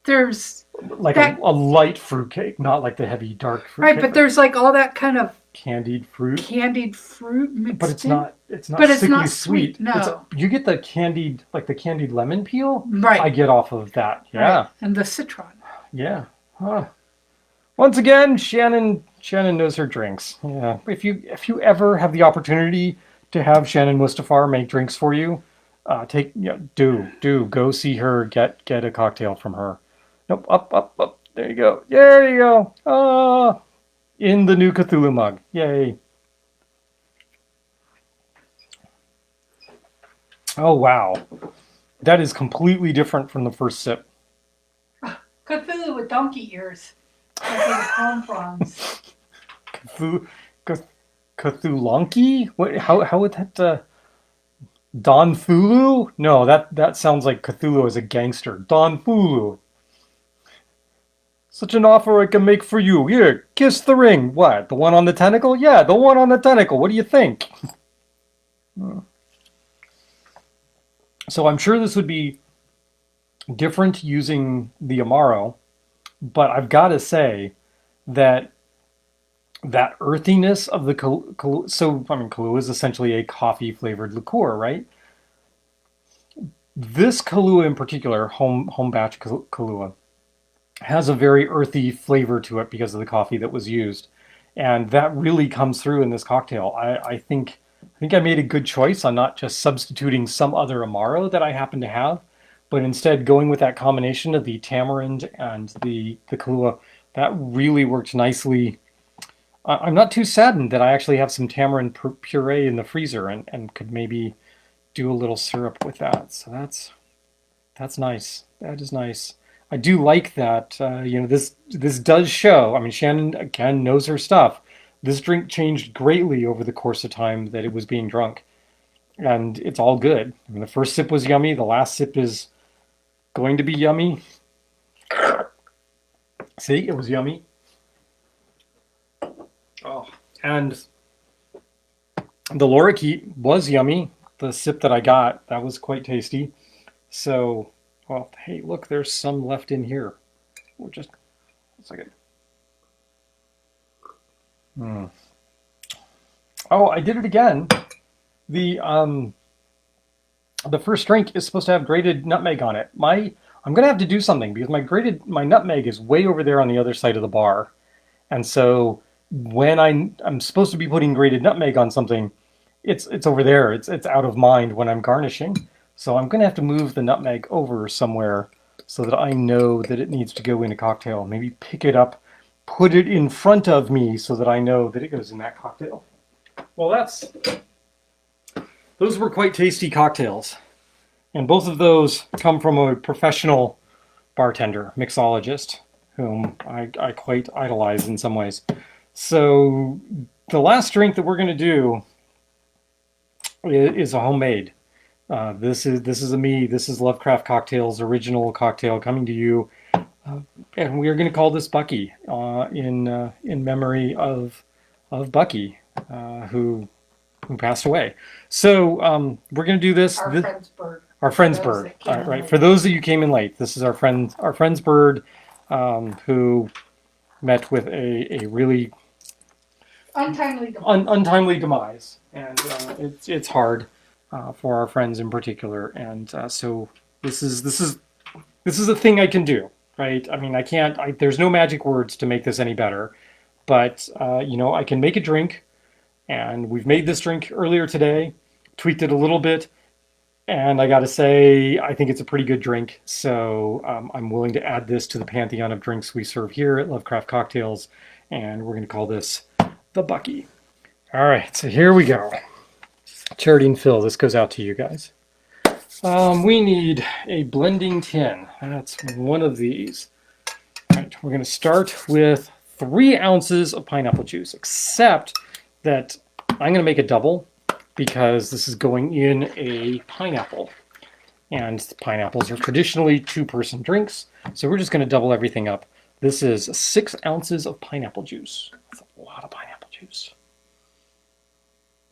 [SPEAKER 2] There's
[SPEAKER 1] Like a light fruitcake, not like the heavy dark fruit.
[SPEAKER 2] right, but there's like all that kind of
[SPEAKER 1] candied fruit.
[SPEAKER 2] mixed
[SPEAKER 1] But it's
[SPEAKER 2] in.
[SPEAKER 1] not. It's not.
[SPEAKER 2] But it's
[SPEAKER 1] sickly
[SPEAKER 2] not sweet, no.
[SPEAKER 1] You get the candied lemon peel.
[SPEAKER 2] Right.
[SPEAKER 1] I get off of that. Yeah.
[SPEAKER 2] Right. And the citron.
[SPEAKER 1] Yeah. Huh. Once again, Shannon knows her drinks. Yeah. If you ever have the opportunity to have Shannon Mustipher make drinks for you, do go see her. Get a cocktail from her. Nope. Up. There you go. There you go. In the new Cthulhu mug. Yay. Oh, wow. That is completely different from the first sip.
[SPEAKER 2] Cthulhu with donkey ears. Like palm fronds.
[SPEAKER 1] Cthulhonki? What? How would that... Don Thulu? No, that sounds like Cthulhu as a gangster. Don Thulu. Such an offer I can make for you. Here, kiss the ring. What? The one on the tentacle? Yeah, the one on the tentacle. What do you think? So I'm sure this would be different using the Amaro, but I've got to say that earthiness of the Kahlua is essentially a coffee flavored liqueur, right? This Kahlua in particular, home batch Kahlua, has a very earthy flavor to it because of the coffee that was used, and that really comes through in this cocktail. I think I made a good choice on not just substituting some other Amaro that I happen to have, but instead going with that combination of the tamarind and the Kahlua. That really worked nicely I'm not too saddened that I actually have some tamarind puree in the freezer and could maybe do a little syrup with that. So that's nice. That is nice. I do like that. This does show. I mean, Shannon again knows her stuff. This drink changed greatly over the course of time that it was being drunk, and it's all good. I mean, the first sip was yummy. The last sip is going to be yummy. See, it was yummy. Oh, and the Lorikeet was yummy. The sip that I got, that was quite tasty. So, well, hey, look, there's some left in here. We'll just a second. Hmm. Oh, I did it again. The um the first drink is supposed to have grated nutmeg on it. I'm gonna have to do something because my nutmeg is way over there on the other side of the bar. And so when I'm supposed to be putting grated nutmeg on something, it's over there. It's out of mind when I'm garnishing. So I'm gonna have to move the nutmeg over somewhere so that I know that it needs to go in a cocktail. Maybe pick it up, put it in front of me so that I know that it goes in that cocktail. Well, those were quite tasty cocktails. And both of those come from a professional bartender, mixologist, whom I quite idolize in some ways. So the last drink that we're going to do is a homemade. This is a me. This is Lovecraft Cocktails original cocktail coming to you, and we are going to call this Bucky in memory of Bucky, who passed away. So we're going to do this.
[SPEAKER 2] Our friend's bird.
[SPEAKER 1] Our friend's bird. Right. For those of you who came in late, this is our friend's bird, who met with a really untimely demise, and it's hard for our friends in particular. And so this is a thing I can do, right? I mean, I can't. There's no magic words to make this any better, but I can make a drink, and we've made this drink earlier today, tweaked it a little bit. And I got to say, I think it's a pretty good drink. So I'm willing to add this to the pantheon of drinks we serve here at Lovecraft Cocktails. And we're going to call this the Bucky. All right, so here we go. Charity and Phil, this goes out to you guys. We need a blending tin. That's one of these. All right, we're going to start with 3 ounces of pineapple juice, except that I'm going to make a double, because this is going in a pineapple. And pineapples are traditionally 2-person drinks, so we're just going to double everything up. This is 6 ounces of pineapple juice. That's a lot of pineapple juice.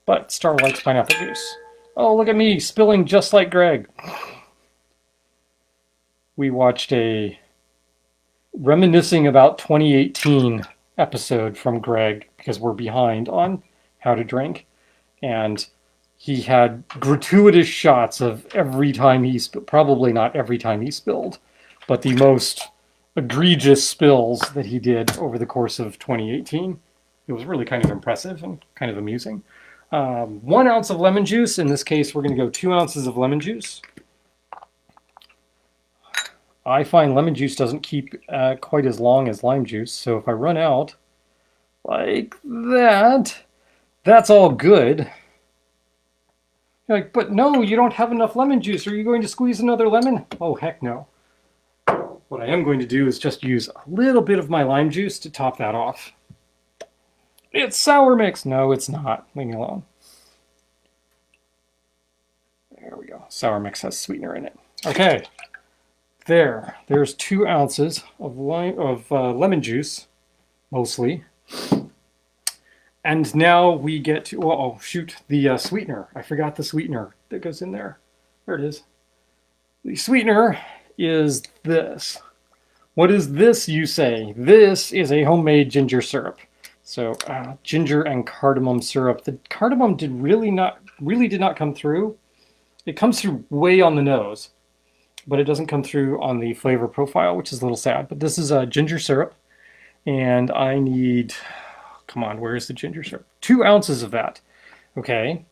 [SPEAKER 1] But Star likes pineapple juice. Oh, look at me, spilling just like Greg. We watched a reminiscing about 2018 episode from Greg, because we're behind on how to drink. And he had gratuitous shots of every time he spilled, probably not every time he spilled, but the most egregious spills that he did over the course of 2018. It was really kind of impressive and kind of amusing. 1 ounce of lemon juice. In this case, we're going to go 2 ounces of lemon juice. I find lemon juice doesn't keep quite as long as lime juice, so if I run out like that, that's all good. You're like, but no, you don't have enough lemon juice. Are you going to squeeze another lemon? Oh, heck no. What I am going to do is just use a little bit of my lime juice to top that off. It's sour mix. No, it's not. Leave me alone. There we go. Sour mix has sweetener in it. Okay. There's 2 ounces of lemon juice, mostly. And now we get to, oh shoot, the sweetener. I forgot the sweetener that goes in there. There it is. The sweetener is this. What is this, you say? This is a homemade ginger syrup. So ginger and cardamom syrup. The cardamom really did not come through. It comes through way on the nose, but it doesn't come through on the flavor profile, which is a little sad. But this is ginger syrup, and I need, come on, where is the ginger syrup? 2 ounces of that. Okay.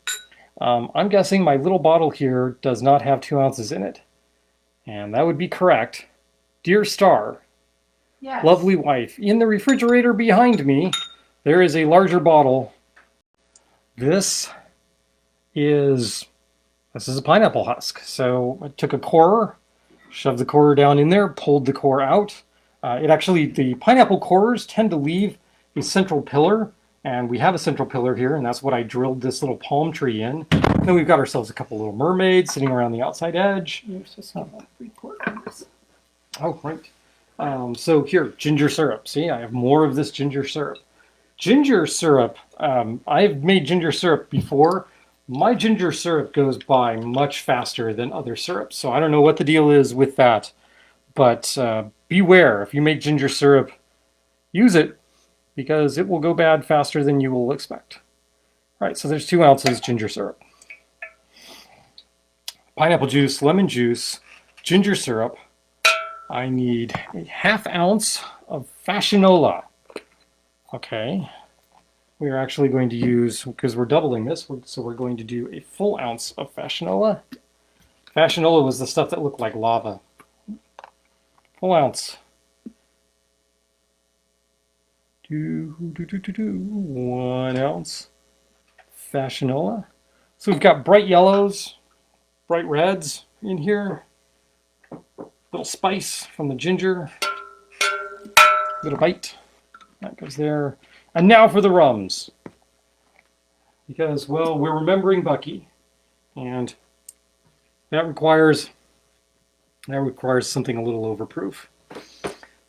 [SPEAKER 1] I'm guessing my little bottle here does not have 2 ounces in it. And that would be correct. Dear Star,
[SPEAKER 2] Yes.
[SPEAKER 1] Lovely wife, in the refrigerator behind me, There is a larger bottle. This is a pineapple husk. So I took a corer, shoved the corer down in there, pulled the core out. The pineapple cores tend to leave a central pillar, and we have a central pillar here, and that's what I drilled this little palm tree in. And then we've got ourselves a couple little mermaids sitting around the outside edge.
[SPEAKER 2] You're supposed to have 3/4.
[SPEAKER 1] Oh, right. So here, ginger syrup. See, I have more of this ginger syrup. Ginger syrup, I've made ginger syrup before. My ginger syrup goes by much faster than other syrups, so I don't know what the deal is with that. But beware, if you make ginger syrup, use it, because it will go bad faster than you will expect. All right, so there's 2 ounces ginger syrup. Pineapple juice, lemon juice, ginger syrup. I need a 1/2 ounce of fashionola. Okay, we are actually going to use, because we're doubling this, so we're going to do a full ounce of fashionola. Fashionola was the stuff that looked like lava. Full ounce. 1 ounce fashionola. So we've got bright yellows, bright reds in here. Little spice from the ginger. Little bite. That goes there. And now for the rums. Because, well, we're remembering Bucky. And that requires something a little overproof.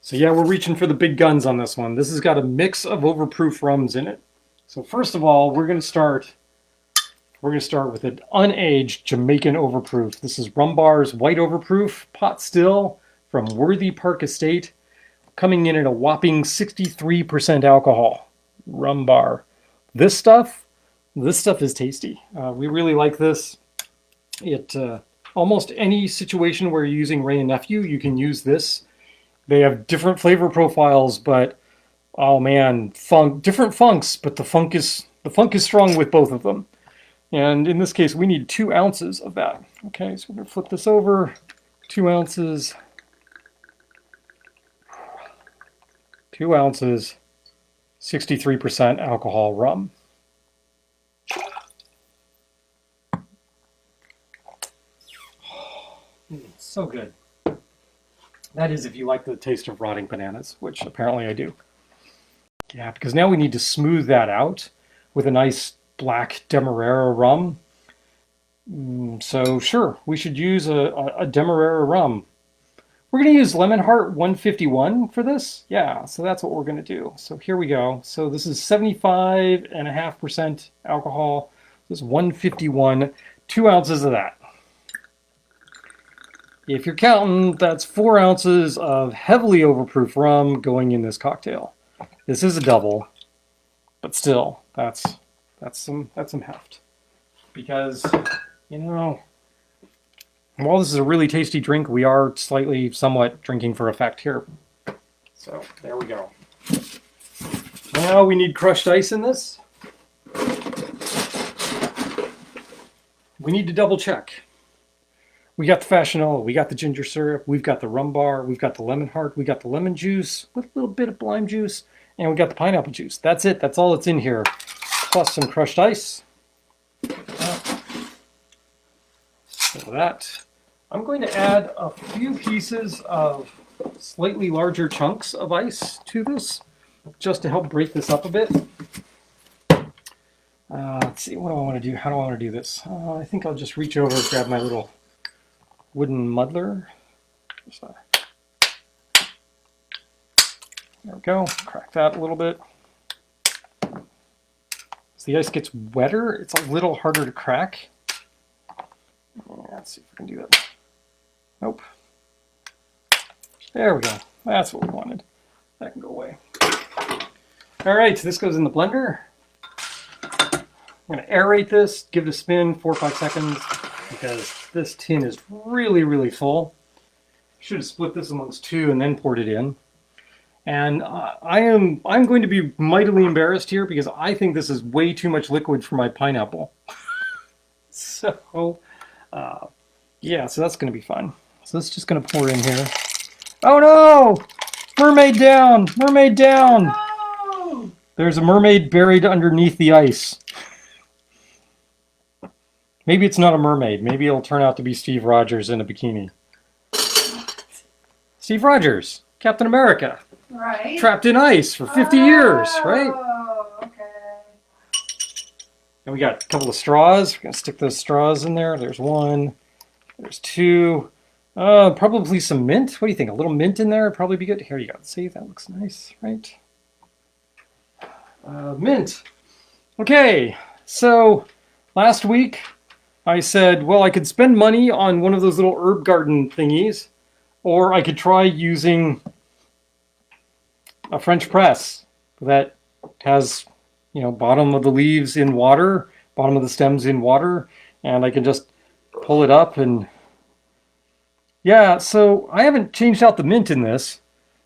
[SPEAKER 1] So yeah, we're reaching for the big guns on this one. This has got a mix of overproof rums in it. So first of all, we're going to start with an unaged Jamaican overproof. This is Rum Bar's White Overproof Pot Still from Worthy Park Estate, coming in at a whopping 63% alcohol. Rum Bar. This stuff is tasty. We really like this. It almost any situation where you're using Wray and Nephew, you can use this. They have different flavor profiles, but oh man, different funks, but the funk is strong with both of them. And in this case, we need 2 ounces of that. Okay, so we're going to flip this over. 2 ounces. 2 ounces, 63% alcohol rum. So good. That is if you like the taste of rotting bananas, which apparently I do. Yeah, because now we need to smooth that out with a nice black Demerara rum. So sure, we should use a Demerara rum. We're going to use Lemon Heart 151 for this. Yeah, so that's what we're going to do. So here we go. So this is 75.5% alcohol. This is 151, 2 ounces of that. If you're counting, that's 4 ounces of heavily overproof rum going in this cocktail. This is a double, but still, that's some heft. Because, you know, while this is a really tasty drink, we are somewhat drinking for effect here. So there we go. Now we need crushed ice in this. We need to double check. We got the fashionola, we got the ginger syrup, we've got the rum bar, we've got the lemon heart, we got the lemon juice with a little bit of lime juice, and we got the pineapple juice. That's it. That's all that's in here. Plus some crushed ice. So that. I'm going to add a few pieces of slightly larger chunks of ice to this, just to help break this up a bit. Let's see, what do I want to do? How do I want to do this? I think I'll just reach over and grab my little wooden muddler. There we go. Crack that a little bit. As the ice gets wetter, it's a little harder to crack. Let's see if I can do that. Nope. There we go. That's what we wanted. That can go away. All right, so this goes in the blender. I'm going to aerate this, give it a spin, 4 or 5 seconds, because this tin is really, really full. Should have split this amongst 2 and then poured it in. And I'm going to be mightily embarrassed here because I think this is way too much liquid for my pineapple. So, yeah, so that's going to be fun. So it's just going to pour in here. Oh no! Mermaid down! Mermaid down!
[SPEAKER 2] No!
[SPEAKER 1] There's a mermaid buried underneath the ice. Maybe it's not a mermaid. Maybe it'll turn out to be Steve Rogers in a bikini. Steve Rogers, Captain America.
[SPEAKER 2] Right.
[SPEAKER 1] Trapped in ice for 50 years, right?
[SPEAKER 2] Oh, okay.
[SPEAKER 1] And we got a couple of straws. We're going to stick those straws in there. There's one. There's two. Probably some mint. What do you think? A little mint in there would probably be good. Here you go. See, that looks nice, right? Mint. Okay, so last week I said, well, I could spend money on one of those little herb garden thingies, or I could try using a French press that has, bottom of the leaves in water, bottom of the stems in water, and I can just pull it up and yeah, so I haven't changed out the mint in this.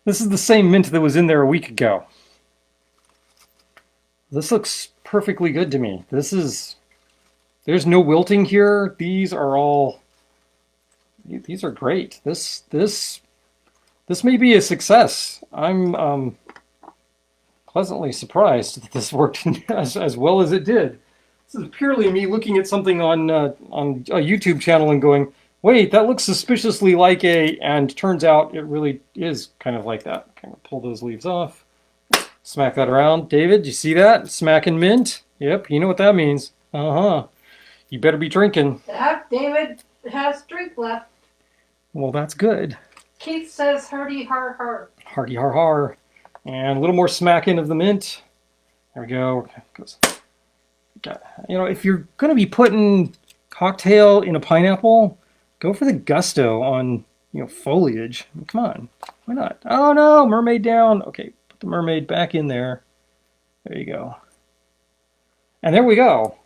[SPEAKER 1] This is the same mint that was in there a week ago. This looks perfectly good to me. There's no wilting here. These are great. This may be a success. I'm pleasantly surprised that this worked as well as it did. This is purely me looking at something on a YouTube channel and going, wait, that looks suspiciously like and turns out it really is kind of like that. Kind of pull those leaves off. Smack that around. David, you see that? Smacking mint? Yep, you know what that means. Uh-huh. You better be drinking.
[SPEAKER 2] David has drink left.
[SPEAKER 1] Well, that's good.
[SPEAKER 2] Keith says hearty har har.
[SPEAKER 1] Hearty har har. And a little more smacking of the mint. There we go. If you're going to be putting cocktail in a pineapple, go for the gusto on, foliage. Come on. Why not? Oh, no. Mermaid down. Okay. Put the mermaid back in there. There you go. And there we go.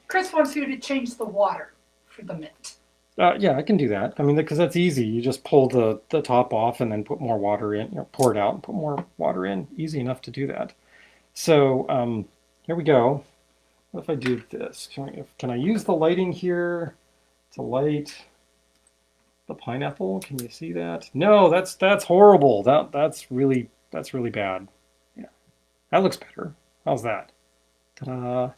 [SPEAKER 2] Chris wants you to change the water for the mint.
[SPEAKER 1] Yeah, I can do that. I mean, because that's easy. You just pull the top off and then put more water in. Pour it out and put more water in. Easy enough to do that. So here we go. What if I do this? Can I use the lighting here to light the pineapple? Can you see that? No, that's horrible. That's really bad. Yeah, that looks better. How's that? Ta-da!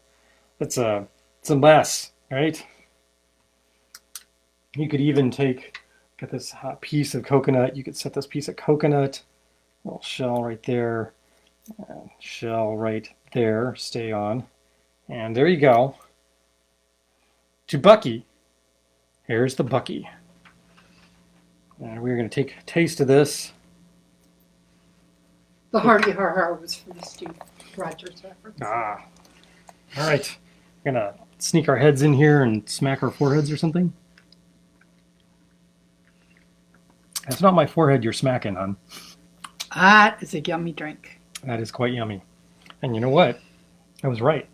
[SPEAKER 1] It's a mess, right? You could even get this piece of coconut. You could set this piece of coconut, little shell right there, and shell right there. Stay on, and there you go. To Bucky. Here's the Bucky. And we're going to take a taste of this.
[SPEAKER 2] The hearty har har was for the Steve Rogers reference.
[SPEAKER 1] All right. We're going to sneak our heads in here and smack our foreheads or something. That's not my forehead you're smacking, hon.
[SPEAKER 2] That is a yummy drink.
[SPEAKER 1] That is quite yummy. And you know what? I was right.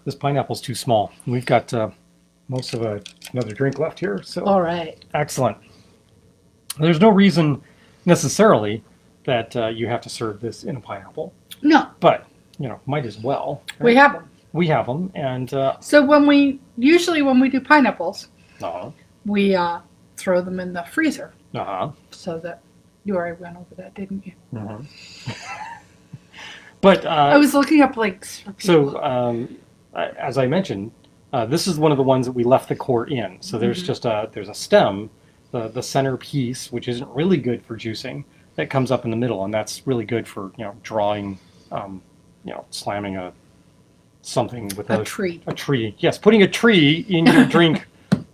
[SPEAKER 1] This pineapple's too small. We've got most of another drink left here. So
[SPEAKER 2] all right.
[SPEAKER 1] Excellent. There's no reason necessarily that you have to serve this in a pineapple.
[SPEAKER 2] No.
[SPEAKER 1] But, might as well. Right?
[SPEAKER 2] We have them.
[SPEAKER 1] We have them. And
[SPEAKER 2] so when we do pineapples,
[SPEAKER 1] uh-huh.
[SPEAKER 2] we throw them in the freezer.
[SPEAKER 1] Uh-huh.
[SPEAKER 2] So that you already went over that, didn't you?
[SPEAKER 1] Uh-huh. But
[SPEAKER 2] I was looking up links.
[SPEAKER 1] So as I mentioned, this is one of the ones that we left the core in. So there's just there's a stem, the center piece, which isn't really good for juicing, that comes up in the middle, and that's really good for drawing, slamming something with
[SPEAKER 2] a tree.
[SPEAKER 1] A tree, yes, putting a tree in your drink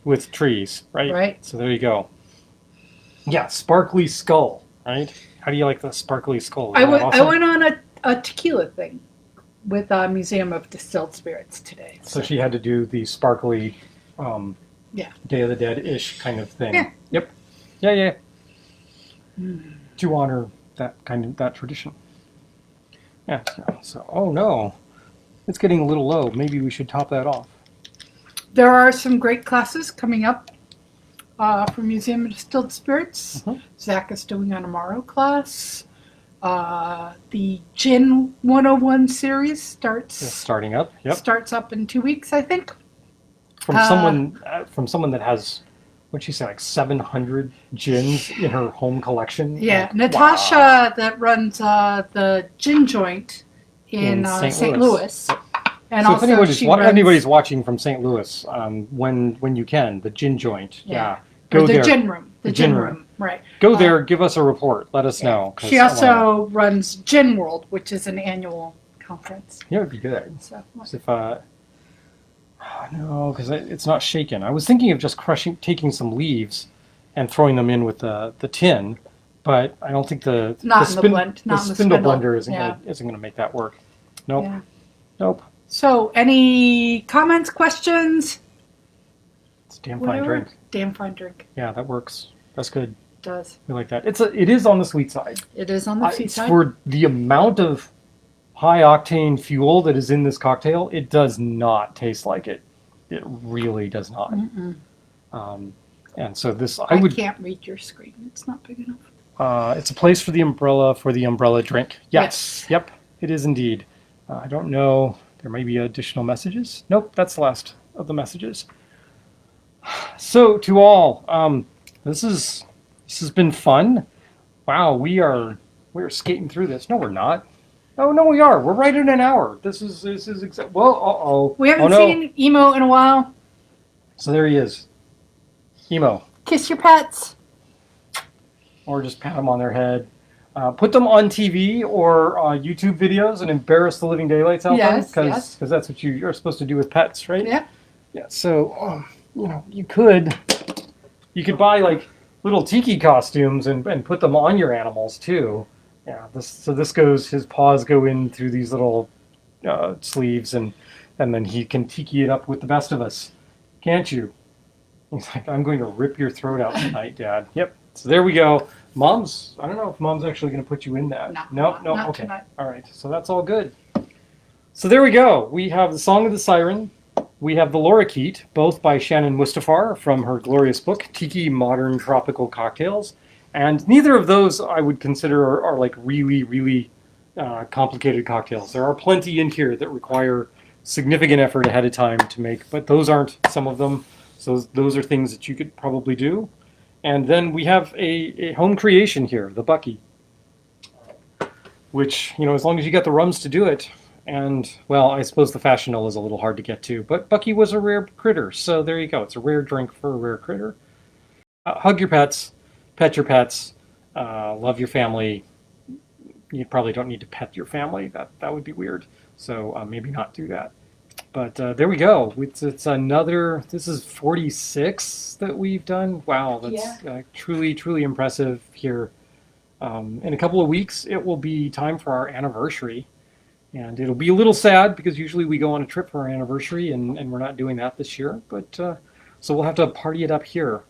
[SPEAKER 1] with trees, right?
[SPEAKER 2] Right.
[SPEAKER 1] So there you go. Yeah, sparkly skull, right? How do you like the sparkly skull?
[SPEAKER 2] I went on a tequila thing with a Museum of Distilled Spirits today.
[SPEAKER 1] So she had to do the sparkly, Day of the Dead-ish kind of thing.
[SPEAKER 2] Yeah.
[SPEAKER 1] Yep. Yeah. To honor that tradition. Yeah. So, oh no, it's getting a little low. Maybe we should top that off.
[SPEAKER 2] There are some great classes coming up from Museum of Distilled Spirits.
[SPEAKER 1] Uh-huh.
[SPEAKER 2] Zach is doing an Amaro class. The Gin 101 series
[SPEAKER 1] Starting up. Yep.
[SPEAKER 2] Starts up in 2 weeks, I think.
[SPEAKER 1] From someone that has what'd she say, like 700 gins in her home collection?
[SPEAKER 2] Yeah,
[SPEAKER 1] Like,
[SPEAKER 2] Natasha
[SPEAKER 1] wow.
[SPEAKER 2] that runs the gin joint in
[SPEAKER 1] In St.
[SPEAKER 2] St.
[SPEAKER 1] Louis.
[SPEAKER 2] Louis, and
[SPEAKER 1] So if
[SPEAKER 2] also she
[SPEAKER 1] anybody's
[SPEAKER 2] runs
[SPEAKER 1] watching from St. Louis, when you can, the gin joint,
[SPEAKER 2] yeah,
[SPEAKER 1] yeah,
[SPEAKER 2] or
[SPEAKER 1] go
[SPEAKER 2] the
[SPEAKER 1] there.
[SPEAKER 2] gin room,
[SPEAKER 1] The
[SPEAKER 2] the
[SPEAKER 1] gin
[SPEAKER 2] gin
[SPEAKER 1] room.
[SPEAKER 2] room, right?
[SPEAKER 1] Go there, give us a report. Let us
[SPEAKER 2] Yeah.
[SPEAKER 1] know
[SPEAKER 2] She
[SPEAKER 1] because I want to know.
[SPEAKER 2] also runs Gin World, which is an annual conference.
[SPEAKER 1] Yeah, it would be good.
[SPEAKER 2] So
[SPEAKER 1] If no, because it's not shaken. I was thinking of just taking some leaves, and throwing them in with the tin, but I don't think
[SPEAKER 2] not in the blend,
[SPEAKER 1] the
[SPEAKER 2] not in the
[SPEAKER 1] spindle
[SPEAKER 2] spindle.
[SPEAKER 1] blender
[SPEAKER 2] Yeah.
[SPEAKER 1] isn't gonna make that work. Nope.
[SPEAKER 2] Yeah.
[SPEAKER 1] Nope.
[SPEAKER 2] So, any comments, questions?
[SPEAKER 1] It's a damn fine
[SPEAKER 2] Whatever.
[SPEAKER 1] drink.
[SPEAKER 2] Damn fine drink.
[SPEAKER 1] Yeah, that works. That's good.
[SPEAKER 2] It does.
[SPEAKER 1] We like that. It is on the sweet side.
[SPEAKER 2] It is on the sweet
[SPEAKER 1] It's
[SPEAKER 2] side.
[SPEAKER 1] for the amount of high octane fuel that is in this cocktail. It does not taste like it. It really does not. Um, and so this,
[SPEAKER 2] I can't read your screen. It's not big enough.
[SPEAKER 1] It's a place for the umbrella drink. Yes. Yep. It is indeed. I don't know. There may be additional messages. Nope. That's the last of the messages. So to all, this has been fun. Wow, we're skating through this. No, we're not. Oh no, we are. We're right at an hour. This is well. Uh-oh.
[SPEAKER 2] We haven't
[SPEAKER 1] Oh no.
[SPEAKER 2] seen Emo in a while.
[SPEAKER 1] So there he is. Emo.
[SPEAKER 2] Kiss your pets.
[SPEAKER 1] Or just pat them on their head. Put them on TV or YouTube videos and embarrass the living daylights out of them, because that's what you are supposed to do with pets, right?
[SPEAKER 2] Yeah.
[SPEAKER 1] Yeah. So you could buy like little Tiki costumes and put them on your animals too. Yeah. His paws go in through these little sleeves, and then he can Tiki it up with the best of us, can't you? He's like, I'm going to rip your throat out tonight, Dad. Yep. So there we go. I don't know if Mom's actually going to put you in that. No, okay.
[SPEAKER 2] Tonight.
[SPEAKER 1] All right. So that's all good. So there we go. We have the Song of the Siren. We have the Lorikeet, both by Shannon Mustipher from her glorious book, Tiki Modern Tropical Cocktails. And neither of those I would consider are like really, really complicated cocktails. There are plenty in here that require significant effort ahead of time to make, but those aren't some of them. So those are things that you could probably do. And then we have a home creation here, the Bucky, which, as long as you got the rums to do it, and, well, I suppose the Fashional is a little hard to get to, but Bucky was a rare critter, so there you go. It's a rare drink for a rare critter. Hug your pets, pet your pets, love your family. You probably don't need to pet your family. That would be weird, so maybe not do that. But there we go. It's another. This is 46 that we've done. Wow, that's truly, truly impressive here. In a couple of weeks, it will be time for our anniversary. And it'll be a little sad because usually we go on a trip for our anniversary, and we're not doing that this year. But so we'll have to party it up here.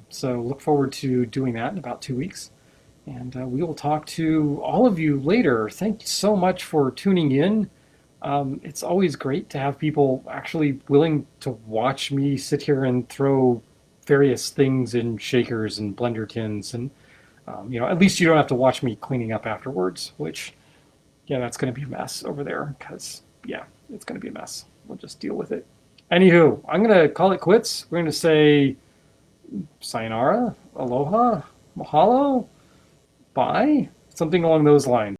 [SPEAKER 1] So look forward to doing that in about 2 weeks. And we will talk to all of you later. Thank you so much for tuning in. It's always great to have people actually willing to watch me sit here and throw various things in shakers and blender tins. And, at least you don't have to watch me cleaning up afterwards, which, yeah, that's going to be a mess over there because, yeah, it's going to be a mess. We'll just deal with it. Anywho, I'm going to call it quits. We're going to say sayonara, aloha, mahalo, bye, something along those lines.